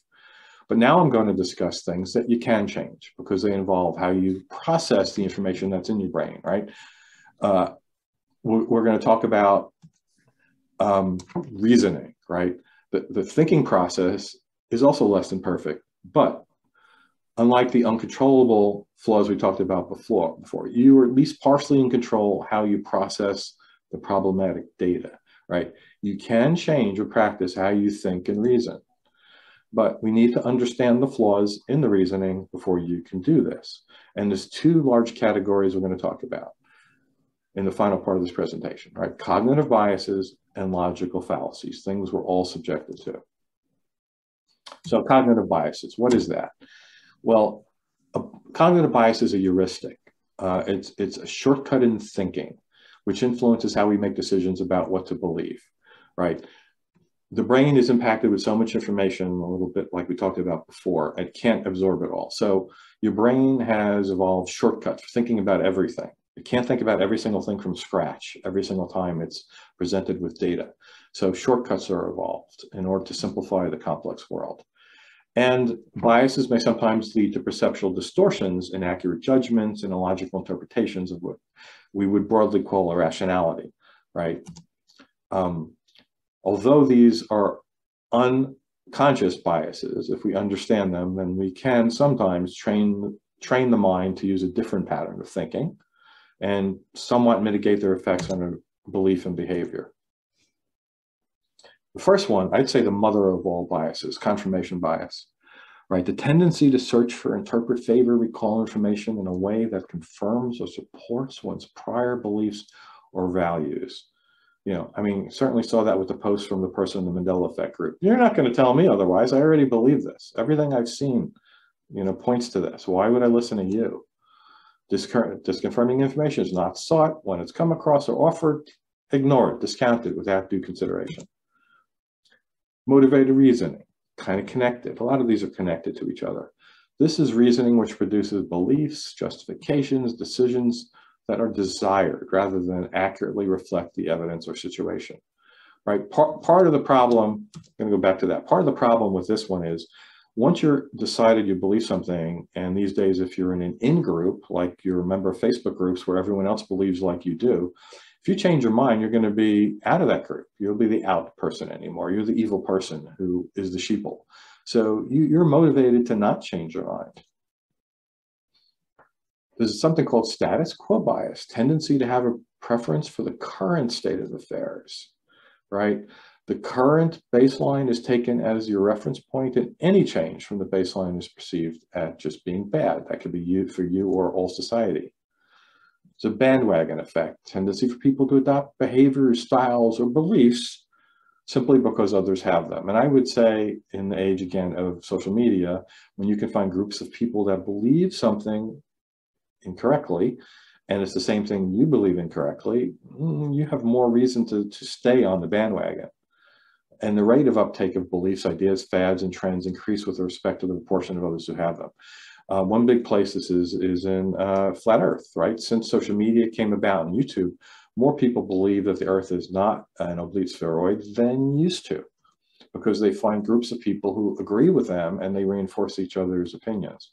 But now I'm going to discuss things that you can change because they involve how you process the information that's in your brain, right? We're going to talk about reasoning, right? The thinking process is also less than perfect, but unlike the uncontrollable flaws we talked about before, you are at least partially in control how you process the problematic data, right? You can change or practice how you think and reason, but we need to understand the flaws in the reasoning before you can do this. And there's two large categories we're going to talk about in the final part of this presentation, right? Cognitive biases and logical fallacies, things we're all subjected to. So cognitive biases, what is that? Well, cognitive bias is a heuristic. It's a shortcut in thinking, which influences how we make decisions about what to believe, right? The brain is impacted with so much information, a little bit like we talked about before, it can't absorb it all. So your brain has evolved shortcuts for thinking about everything. It can't think about every single thing from scratch every single time it's presented with data. So shortcuts are evolved in order to simplify the complex world. And biases may sometimes lead to perceptual distortions, inaccurate judgments, and illogical interpretations of what we would broadly call irrationality, right? Although these are unconscious biases, if we understand them, then we can sometimes train the mind to use a different pattern of thinking and somewhat mitigate their effects on our belief and behavior. The first one, I'd say the mother of all biases, confirmation bias, right? The tendency to search for, interpret, favor, recall information in a way that confirms or supports one's prior beliefs or values. You know, I mean, certainly saw that with the post from the person in the Mandela Effect group. You're not going to tell me otherwise. I already believe this. Everything I've seen, you know, points to this. Why would I listen to you? Disconfirming information is not sought. When it's come across or offered, ignored, discounted without due consideration. Motivated reasoning, kind of connected. A lot of these are connected to each other. This is reasoning which produces beliefs, justifications, decisions that are desired rather than accurately reflect the evidence or situation, right? Part of the problem, I'm going to go back to that. Part of the problem with this one is once you're decided you believe something, and these days if you're in an in-group, like you're a member of Facebook groups where everyone else believes like you do, if you change your mind, you're going to be out of that group. You'll be the out person anymore. You're the evil person who is the sheeple. So you're motivated to not change your mind. There's something called status quo bias, tendency to have a preference for the current state of affairs, right? The current baseline is taken as your reference point, and any change from the baseline is perceived as just being bad. That could be you for you or all society. It's a bandwagon effect, tendency for people to adopt behaviors, styles, or beliefs simply because others have them. And I would say in the age, again, of social media, when you can find groups of people that believe something incorrectly, and it's the same thing you believe incorrectly, you have more reason to stay on the bandwagon. And the rate of uptake of beliefs, ideas, fads, and trends increase with respect to the proportion of others who have them. One big place this is in flat Earth, right? Since social media came about and YouTube, more people believe that the Earth is not an oblique spheroid than used to, because they find groups of people who agree with them and they reinforce each other's opinions.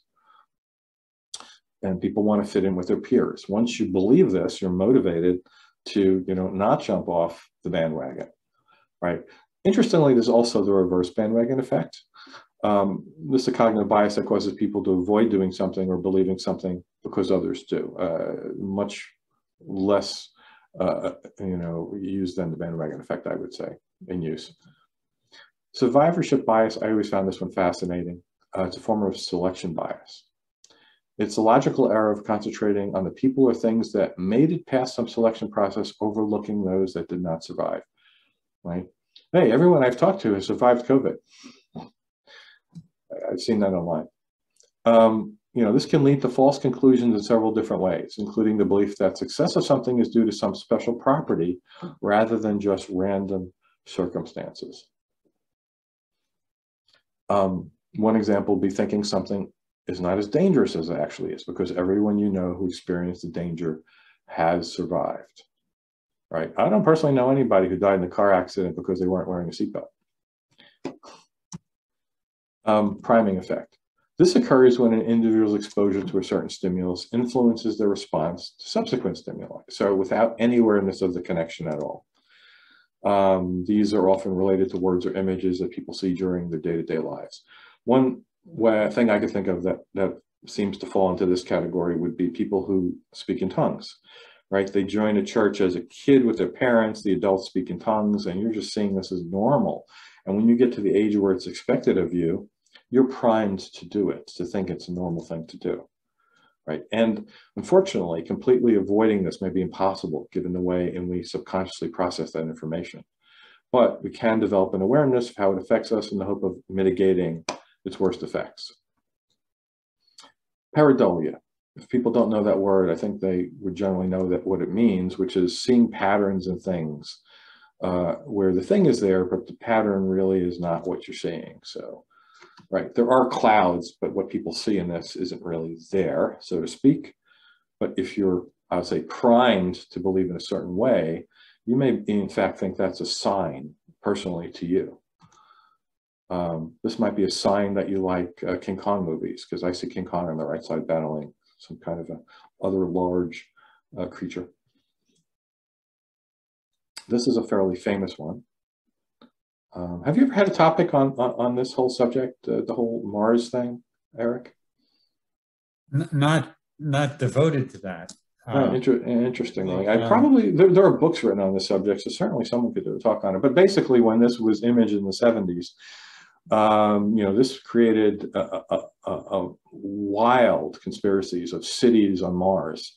And people want to fit in with their peers. Once you believe this, you're motivated to, not jump off the bandwagon, right? Interestingly, there's also the reverse bandwagon effect. This is a cognitive bias that causes people to avoid doing something or believing something because others do. Much less, used than the bandwagon effect, I would say, in use. Survivorship bias, I always found this one fascinating. It's a form of selection bias. It's a logical error of concentrating on the people or things that made it past some selection process, overlooking those that did not survive, right? Hey, everyone I've talked to has survived COVID. I've seen that online. This can lead to false conclusions in several different ways, including the belief that success of something is due to some special property rather than just random circumstances. One example would be thinking something is not as dangerous as it actually is, because everyone who experienced the danger has survived, right? I don't personally know anybody who died in a car accident because they weren't wearing a seatbelt. Priming effect. This occurs when an individual's exposure to a certain stimulus influences their response to subsequent stimuli, so without any awareness of the connection at all. These are often related to words or images that people see during their day-to-day lives. One thing I could think of that seems to fall into this category would be people who speak in tongues, right? They join a church as a kid with their parents, the adults speak in tongues, and you're just seeing this as normal. And when you get to the age where it's expected of you, you're primed to do it, to think it's a normal thing to do, right? And unfortunately, completely avoiding this may be impossible given the way in we subconsciously process that information. But we can develop an awareness of how it affects us in the hope of mitigating its worst effects. Pareidolia. If people don't know that word, I think they would generally know that what it means, which is seeing patterns in things, where the thing is there, but the pattern really is not what you're seeing. So, right, there are clouds, but what people see in this isn't really there, so to speak. But if you're, I would say, primed to believe in a certain way, you may in fact think that's a sign personally to you. This might be a sign that you like King Kong movies, because I see King Kong on the right side battling some kind of other large creature. This is a fairly famous one. Have you ever had a topic on this whole subject, the whole Mars thing, Eric? Not devoted to that. Interestingly, I probably there are books written on this subject, so certainly someone could do a talk on it. But basically, when this was imaged in the 70s, this created a wild conspiracies of cities on Mars.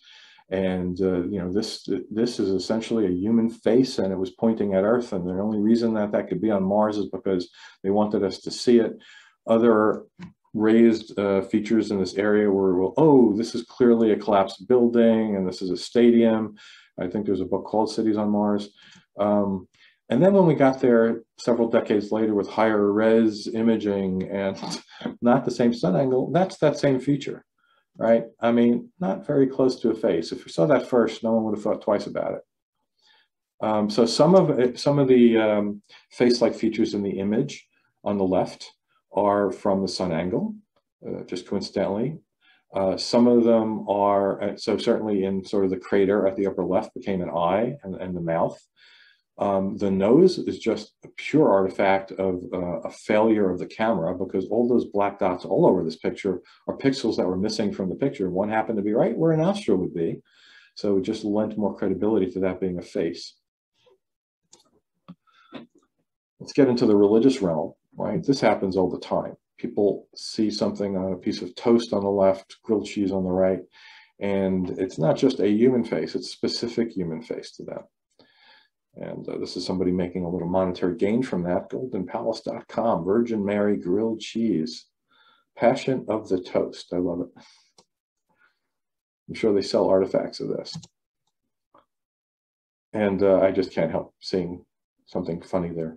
And, this is essentially a human face, and it was pointing at Earth. And the only reason that could be on Mars is because they wanted us to see it. Other raised features in this area were, well, oh, this is clearly a collapsed building, and this is a stadium. I think there's a book called Cities on Mars. And then when we got there several decades later with higher res imaging and not the same sun angle, that's that same feature. Right? I mean, not very close to a face. If you saw that first, no one would have thought twice about it. So some of the face-like features in the image on the left are from the sun angle, just coincidentally. Some of them are, so certainly in sort of the crater at the upper left became an eye and the mouth. The nose is just a pure artifact of a failure of the camera, because all those black dots all over this picture are pixels that were missing from the picture. One happened to be right where a nostril would be. So it just lent more credibility to that being a face. Let's get into the religious realm, right? This happens all the time. People see something on a piece of toast on the left, grilled cheese on the right, and it's not just a human face, it's a specific human face to them. And this is somebody making a little monetary gain from that. GoldenPalace.com, Virgin Mary grilled cheese. Passion of the toast. I love it. I'm sure they sell artifacts of this. And I just can't help seeing something funny there.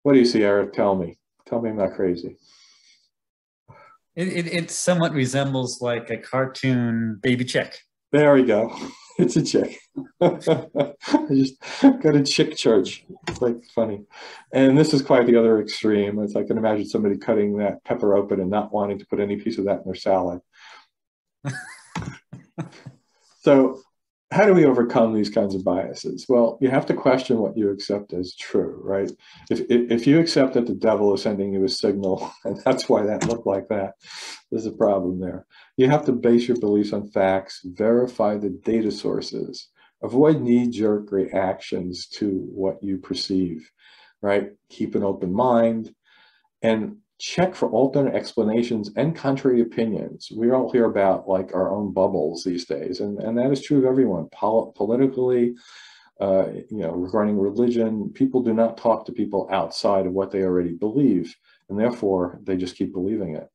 What do you see, Eric? Tell me. Tell me I'm not crazy. It somewhat resembles like a cartoon baby chick. There we go. It's a chick. I just got a chick church. It's like funny. And this is quite the other extreme. It's I can imagine somebody cutting that pepper open and not wanting to put any piece of that in their salad. So how do we overcome these kinds of biases? Well, you have to question what you accept as true, right? If you accept that the devil is sending you a signal, and that's why that looked like that, there's a problem there. You have to base your beliefs on facts, verify the data sources, avoid knee-jerk reactions to what you perceive, right? Keep an open mind, and check for alternate explanations and contrary opinions. We all hear about like our own bubbles these days, and that is true of everyone. Politically, regarding religion, people do not talk to people outside of what they already believe, and therefore they just keep believing it.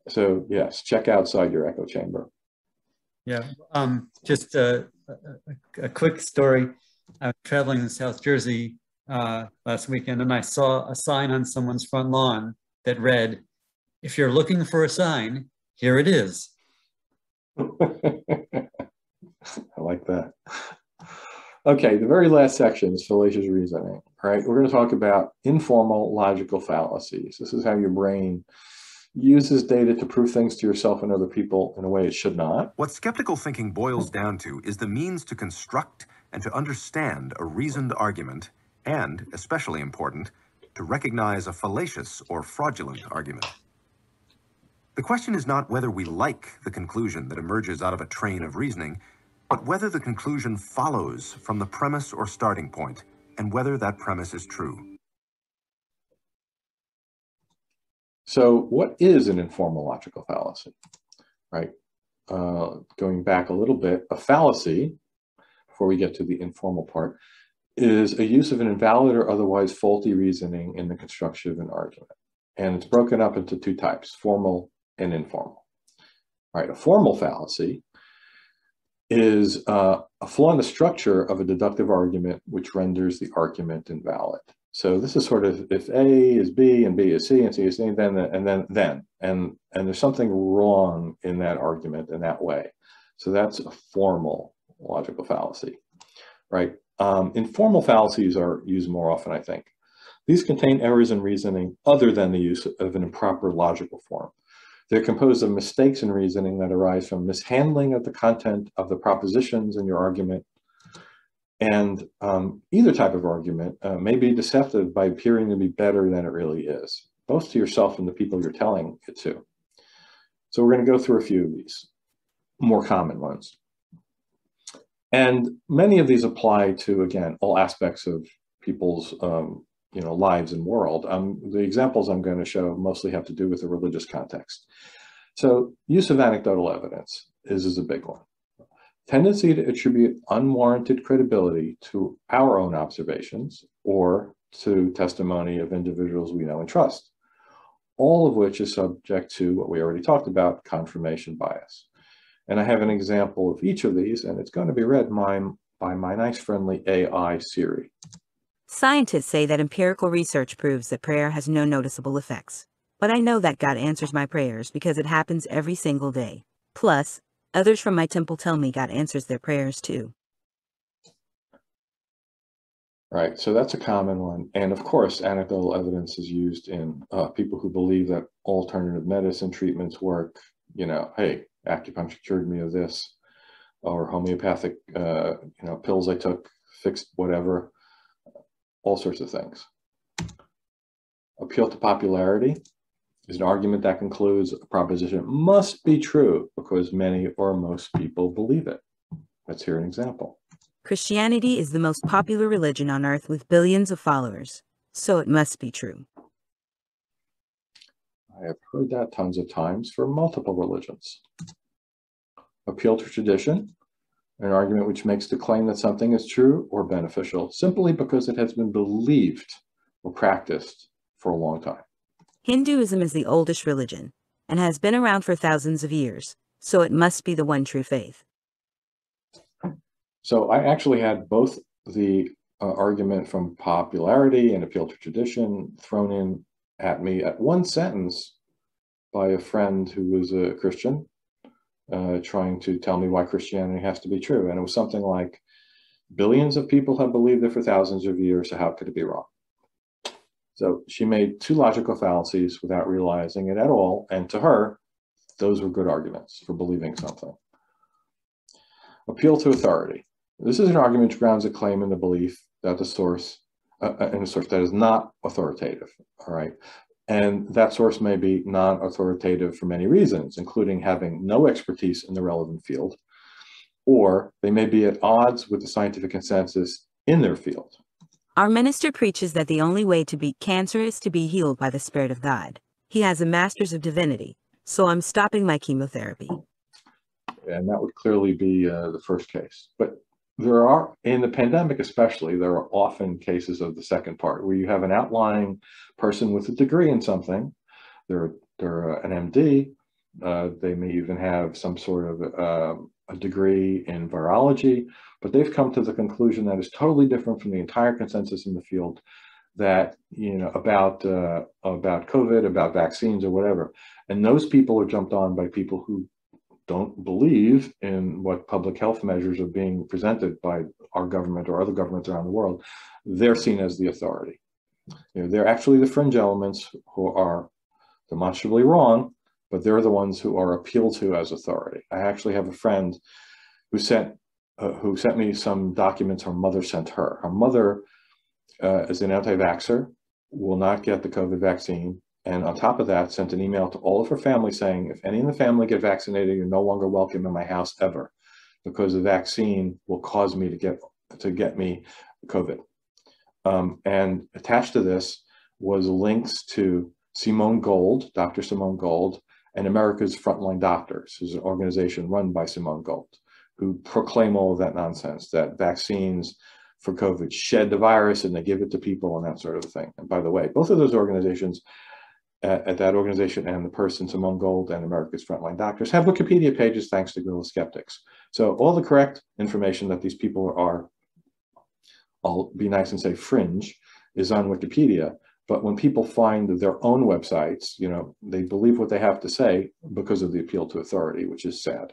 So yes, check outside your echo chamber. Yeah, just a quick story. I was traveling in South Jersey last weekend, and I saw a sign on someone's front lawn that read, "If you're looking for a sign, here it is." I like that. Okay, the very last section is fallacious reasoning, right? We're going to talk about informal logical fallacies. This is how your brain uses data to prove things to yourself and other people in a way it should not. What skeptical thinking boils down to is the means to construct and to understand a reasoned argument, and, especially important, to recognize a fallacious or fraudulent argument. The question is not whether we like the conclusion that emerges out of a train of reasoning, but whether the conclusion follows from the premise or starting point, and whether that premise is true. So what is an informal logical fallacy, right? Going back a little bit, a fallacy, before we get to the informal part, is a use of an invalid or otherwise faulty reasoning in the construction of an argument. And it's broken up into two types, formal and informal. All right, a formal fallacy is a flaw in the structure of a deductive argument which renders the argument invalid. So this is sort of if A is B and B is C and C is D, then and there's something wrong in that argument in that way. So that's a formal logical fallacy, right? Informal fallacies are used more often, I think. These contain errors in reasoning other than the use of an improper logical form. They're composed of mistakes in reasoning that arise from mishandling of the content of the propositions in your argument. And either type of argument may be deceptive by appearing to be better than it really is, both to yourself and the people you're telling it to. So we're going to go through a few of these more common ones. And many of these apply to, again, all aspects of people's lives and world. The examples I'm going to show mostly have to do with the religious context. So use of anecdotal evidence is a big one. Tendency to attribute unwarranted credibility to our own observations or to testimony of individuals we know and trust, all of which is subject to what we already talked about, confirmation bias. And I have an example of each of these, and it's going to be read by my nice friendly AI Siri. Scientists say that empirical research proves that prayer has no noticeable effects. But I know that God answers my prayers because it happens every single day. Plus, others from my temple tell me God answers their prayers too. Right, so that's a common one. And of course, anecdotal evidence is used in people who believe that alternative medicine treatments work. Hey, acupuncture cured me of this, or homeopathic, pills I took fixed whatever, all sorts of things. Appeal to popularity is an argument that concludes a proposition must be true because many or most people believe it. Let's hear an example. Christianity is the most popular religion on earth with billions of followers, so it must be true. I have heard that tons of times for multiple religions. Appeal to tradition. an argument which makes the claim that something is true or beneficial simply because it has been believed or practiced for a long time. Hinduism is the oldest religion and has been around for thousands of years, so it must be the one true faith. So I actually had both the argument from popularity and appeal to tradition thrown in at me at one sentence by a friend who was a Christian, trying to tell me why Christianity has to be true. And it was something like, billions of people have believed it for thousands of years, so how could it be wrong? So she made two logical fallacies without realizing it at all. And to her, those were good arguments for believing something. Appeal to authority. This is an argument which grounds a claim in the belief that the source, in a source that is not authoritative, all right? And that source may be non-authoritative for many reasons, including having no expertise in the relevant field, or they may be at odds with the scientific consensus in their field. Our minister preaches that the only way to beat cancer is to be healed by the Spirit of God. He has a master's of divinity, so I'm stopping my chemotherapy. And that would clearly be the first case. But there are, in the pandemic especially, there are often cases of the second part, where you have an outlying person with a degree in something. They're an MD. They may even have some sort of a degree in virology, but they've come to the conclusion that is totally different from the entire consensus in the field, that, about COVID, about vaccines or whatever. And those people are jumped on by people who don't believe in what public health measures are being presented by our government or other governments around the world. They're seen as the authority. They're actually the fringe elements who are demonstrably wrong, but they're the ones who are appealed to as authority. I actually have a friend who sent me some documents her mother sent her. Her mother is an anti-vaxxer, will not get the COVID vaccine, and on top of that, sent an email to all of her family saying, if any in the family get vaccinated, you're no longer welcome in my house ever, because the vaccine will cause me to get me COVID. And attached to this was links to Simone Gold, Dr. Simone Gold, and America's Frontline Doctors, who's an organization run by Simone Gold, who proclaim all of that nonsense, that vaccines for COVID shed the virus and they give it to people and that sort of thing. And by the way, both of those organizations, at that organization and the person, Simone Gold and America's Frontline Doctors, have Wikipedia pages thanks to guerrilla skeptics. So all the correct information that these people are, I'll be nice and say fringe, is on Wikipedia. But when people find their own websites, they believe what they have to say because of the appeal to authority, which is sad.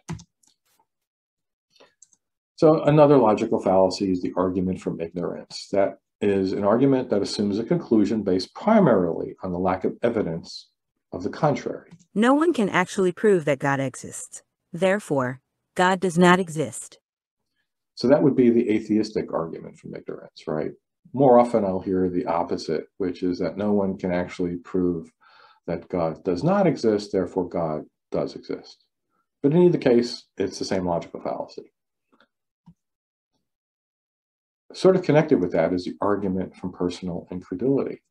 So another logical fallacy is the argument from ignorance. That is an argument that assumes a conclusion based primarily on the lack of evidence of the contrary. No one can actually prove that God exists. Therefore, God does not exist. So that would be the atheistic argument from ignorance, right? More often I'll hear the opposite, which is that no one can actually prove that God does not exist, therefore God does exist. But in either case, it's the same logical fallacy. Sort of connected with that is the argument from personal incredulity.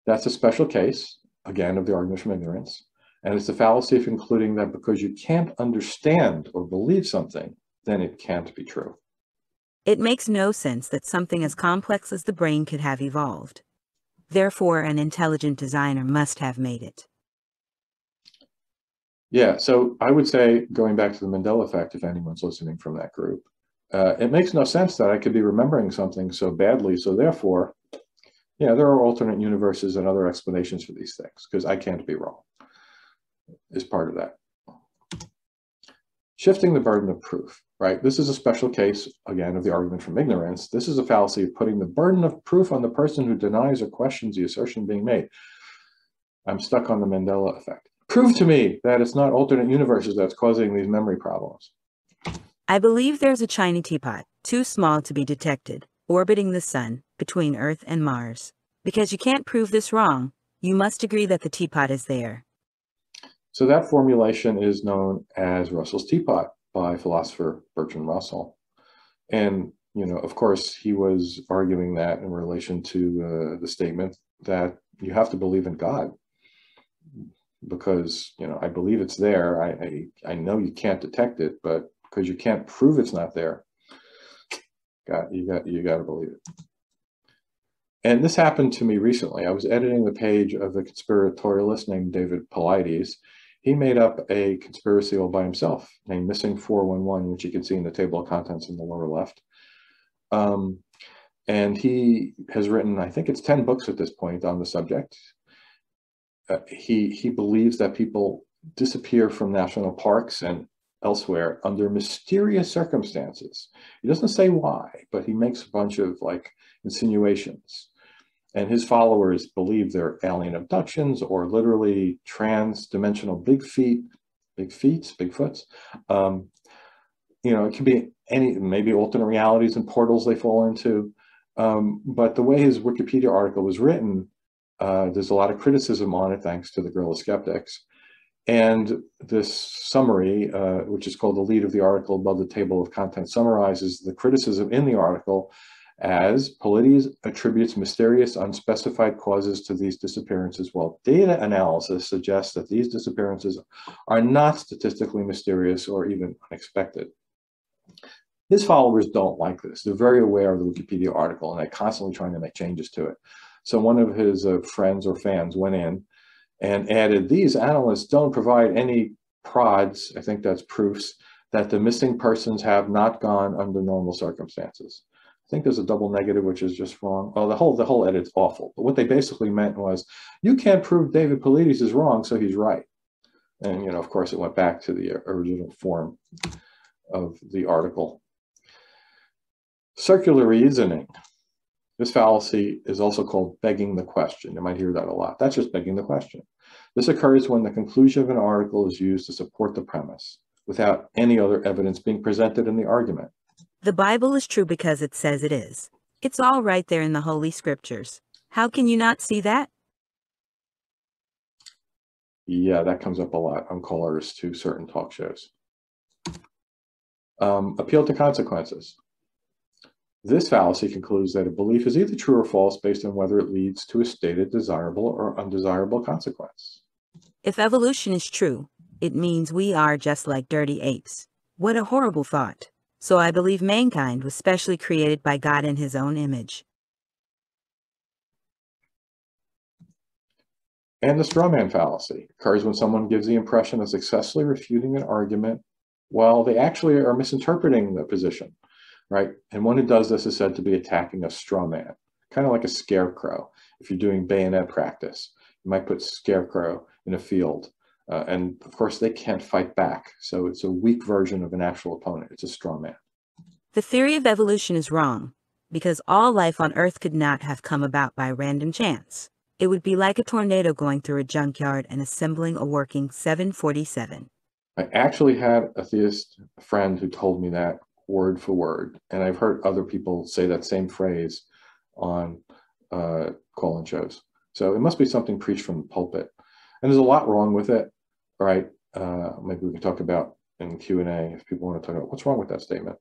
That's a special case, again, of the argument from ignorance, and it's the fallacy of concluding that because you can't understand or believe something, then it can't be true. It makes no sense that something as complex as the brain could have evolved. Therefore, an intelligent designer must have made it. Yeah, so I would say, going back to the Mandela effect, if anyone's listening from that group, it makes no sense that I could be remembering something so badly. So therefore, there are alternate universes and other explanations for these things, because I can't be wrong, is part of that. Shifting the burden of proof, right? This is a special case, again, of the argument from ignorance. This is a fallacy of putting the burden of proof on the person who denies or questions the assertion being made. I'm stuck on the Mandela effect. Prove to me that it's not alternate universes that's causing these memory problems. I believe there's a shiny teapot, too small to be detected, orbiting the sun, between Earth and Mars. Because you can't prove this wrong, you must agree that the teapot is there. So that formulation is known as Russell's teapot by philosopher Bertrand Russell. And, of course, he was arguing that in relation to the statement that you have to believe in God. Because, I believe it's there. I know you can't detect it, but because you can't prove it's not there, you got to believe it. And this happened to me recently. I was editing the page of a conspiratorialist named David Paulides. He made up a conspiracy all by himself named Missing 411, which you can see in the table of contents in the lower left. And he has written, I think it's 10 books at this point on the subject. He believes that people disappear from national parks and elsewhere under mysterious circumstances. He doesn't say why, but he makes a bunch of like insinuations. And his followers believe they're alien abductions or literally trans-dimensional Bigfoots. You know, it could be maybe alternate realities and portals they fall into. But the way his Wikipedia article was written, there's a lot of criticism on it, thanks to the guerrilla skeptics. And this summary, which is called the lead of the article above the table of contents, summarizes the criticism in the article as Paulides attributes mysterious, unspecified causes to these disappearances, while data analysis suggests that these disappearances are not statistically mysterious or even unexpected. His followers don't like this. They're very aware of the Wikipedia article, and they're constantly trying to make changes to it. So one of his friends or fans went in and added, these analysts don't provide any prods, I think that's proofs, that the missing persons have not gone under normal circumstances. I think there's a double negative, which is just wrong. Oh, the whole edit's awful. But what they basically meant was, you can't prove David Paulides is wrong, so he's right. And, you know, of course, it went back to the original form of the article. Circular reasoning. This fallacy is also called begging the question. You might hear that a lot. That's just begging the question. This occurs when the conclusion of an article is used to support the premise without any other evidence being presented in the argument. The Bible is true because it says it is. It's all right there in the Holy Scriptures. How can you not see that? Yeah, that comes up a lot on callers to certain talk shows. Appeal to consequences. This fallacy concludes that a belief is either true or false based on whether it leads to a stated desirable or undesirable consequence. If evolution is true, it means we are just like dirty apes. What a horrible thought. So I believe mankind was specially created by God in his own image. And the straw man fallacy occurs when someone gives the impression of successfully refuting an argument while they actually are misinterpreting the position, right? And one who does this is said to be attacking a straw man, kind of like a scarecrow. If you're doing bayonet practice, you might put scarecrow in a field. And of course, they can't fight back. So it's a weak version of an actual opponent. It's a straw man. The theory of evolution is wrong because all life on Earth could not have come about by random chance. It would be like a tornado going through a junkyard and assembling a working 747. I actually had a theist friend who told me that word for word. And I've heard other people say that same phrase on call-in shows. So it must be something preached from the pulpit. And there's a lot wrong with it. All right, maybe we can talk about in Q&A if people want to talk about what's wrong with that statement.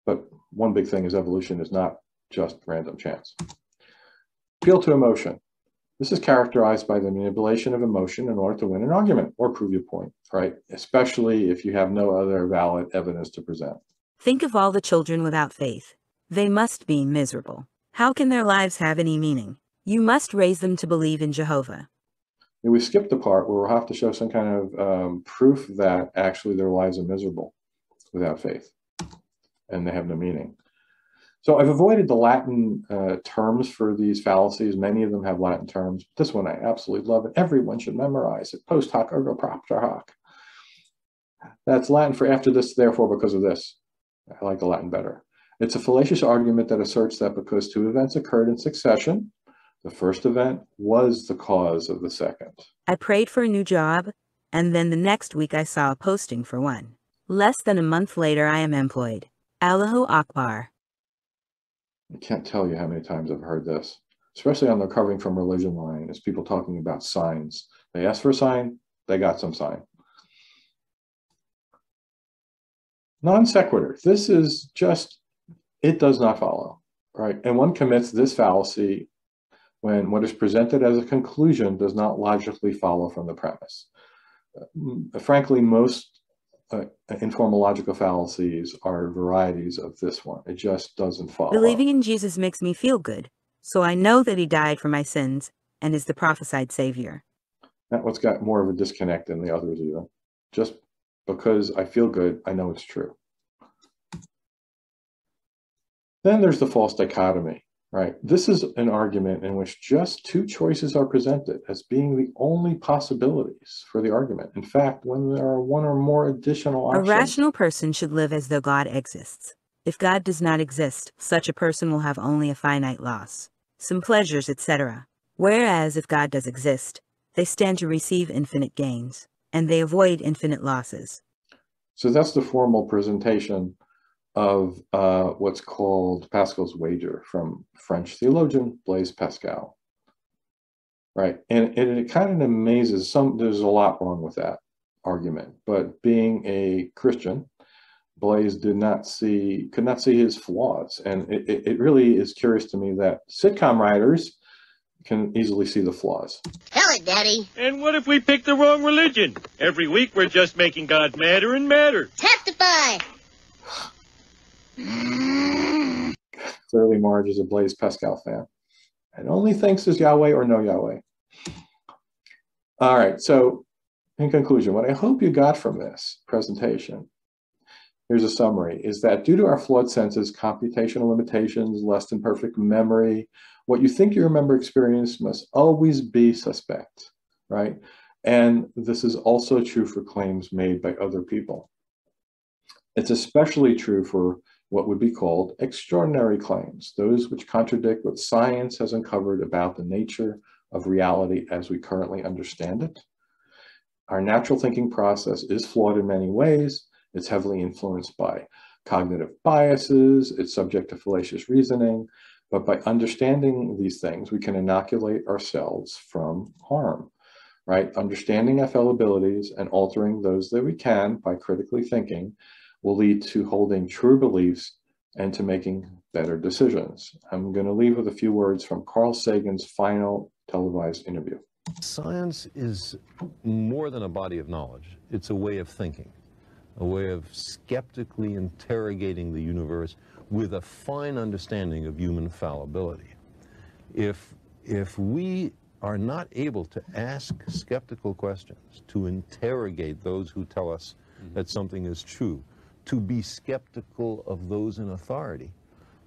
But one big thing is evolution is not just random chance. Appeal to emotion. This is characterized by the manipulation of emotion in order to win an argument or prove your point, right? Especially if you have no other valid evidence to present. Think of all the children without faith. They must be miserable. How can their lives have any meaning? You must raise them to believe in Jehovah. And we skipped the part where we'll have to show some kind of proof that actually their lives are miserable without faith and they have no meaning. So I've avoided the Latin terms for these fallacies. Many of them have Latin terms. This one I absolutely love, and everyone should memorize it. Post hoc ergo propter hoc. That's Latin for after this, therefore, because of this. I like the Latin better. It's a fallacious argument that asserts that because two events occurred in succession, the first event was the cause of the second. I prayed for a new job, and then the next week I saw a posting for one. Less than a month later, I am employed. Allahu Akbar. I can't tell you how many times I've heard this, especially on the Recovering from Religion line, is people talking about signs. They asked for a sign, they got some sign. Non sequitur. This is just, it does not follow, right? And one commits this fallacy when what is presented as a conclusion does not logically follow from the premise. Frankly, most informal logical fallacies are varieties of this one. It just doesn't follow. Believing in Jesus makes me feel good, so I know that he died for my sins and is the prophesied savior. That one's got more of a disconnect than the others even. Just because I feel good, I know it's true. Then there's the false dichotomy, right? This is an argument in which just two choices are presented as being the only possibilities for the argument. In fact, when there are one or more additional options. A rational person should live as though God exists. If God does not exist, such a person will have only a finite loss, some pleasures, etc. Whereas if God does exist, they stand to receive infinite gains, and they avoid infinite losses. So that's the formal presentation of what's called Pascal's wager from French theologian Blaise Pascal. Right, and it kind of amazes there's a lot wrong with that argument, but being a Christian, Blaise could not see his flaws. And it really is curious to me that sitcom writers can easily see the flaws. Tell it, Daddy. And what if we pick the wrong religion? Every week we're just making God madder and madder. Testify. Clearly Marge is a Blaise Pascal fan and only thinks there's Yahweh or no Yahweh. All right, so in conclusion, what I hope you got from this presentation, here's a summary, is that due to our flawed senses, computational limitations, less than perfect memory, what you think you remember experience must always be suspect, right? And this is also true for claims made by other people. It's especially true for what would be called extraordinary claims, those which contradict what science has uncovered about the nature of reality as we currently understand it. Our natural thinking process is flawed in many ways. It's heavily influenced by cognitive biases. It's subject to fallacious reasoning. But by understanding these things, we can inoculate ourselves from harm, right? Understanding our fallibilities and altering those that we can by critically thinking will lead to holding true beliefs and to making better decisions. I'm going to leave with a few words from Carl Sagan's final televised interview. Science is more than a body of knowledge. It's a way of thinking, a way of skeptically interrogating the universe with a fine understanding of human fallibility. If we are not able to ask skeptical questions, to interrogate those who tell us that something is true, to be skeptical of those in authority,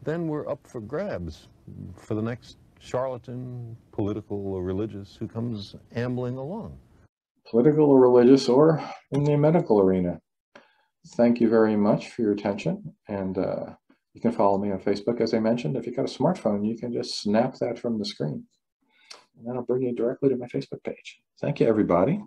then we're up for grabs for the next charlatan, political or religious, who comes ambling along. Political or religious, or in the medical arena. Thank you very much for your attention. And you can follow me on Facebook, as I mentioned. If you've got a smartphone, you can just snap that from the screen. And that'll bring you directly to my Facebook page. Thank you, everybody.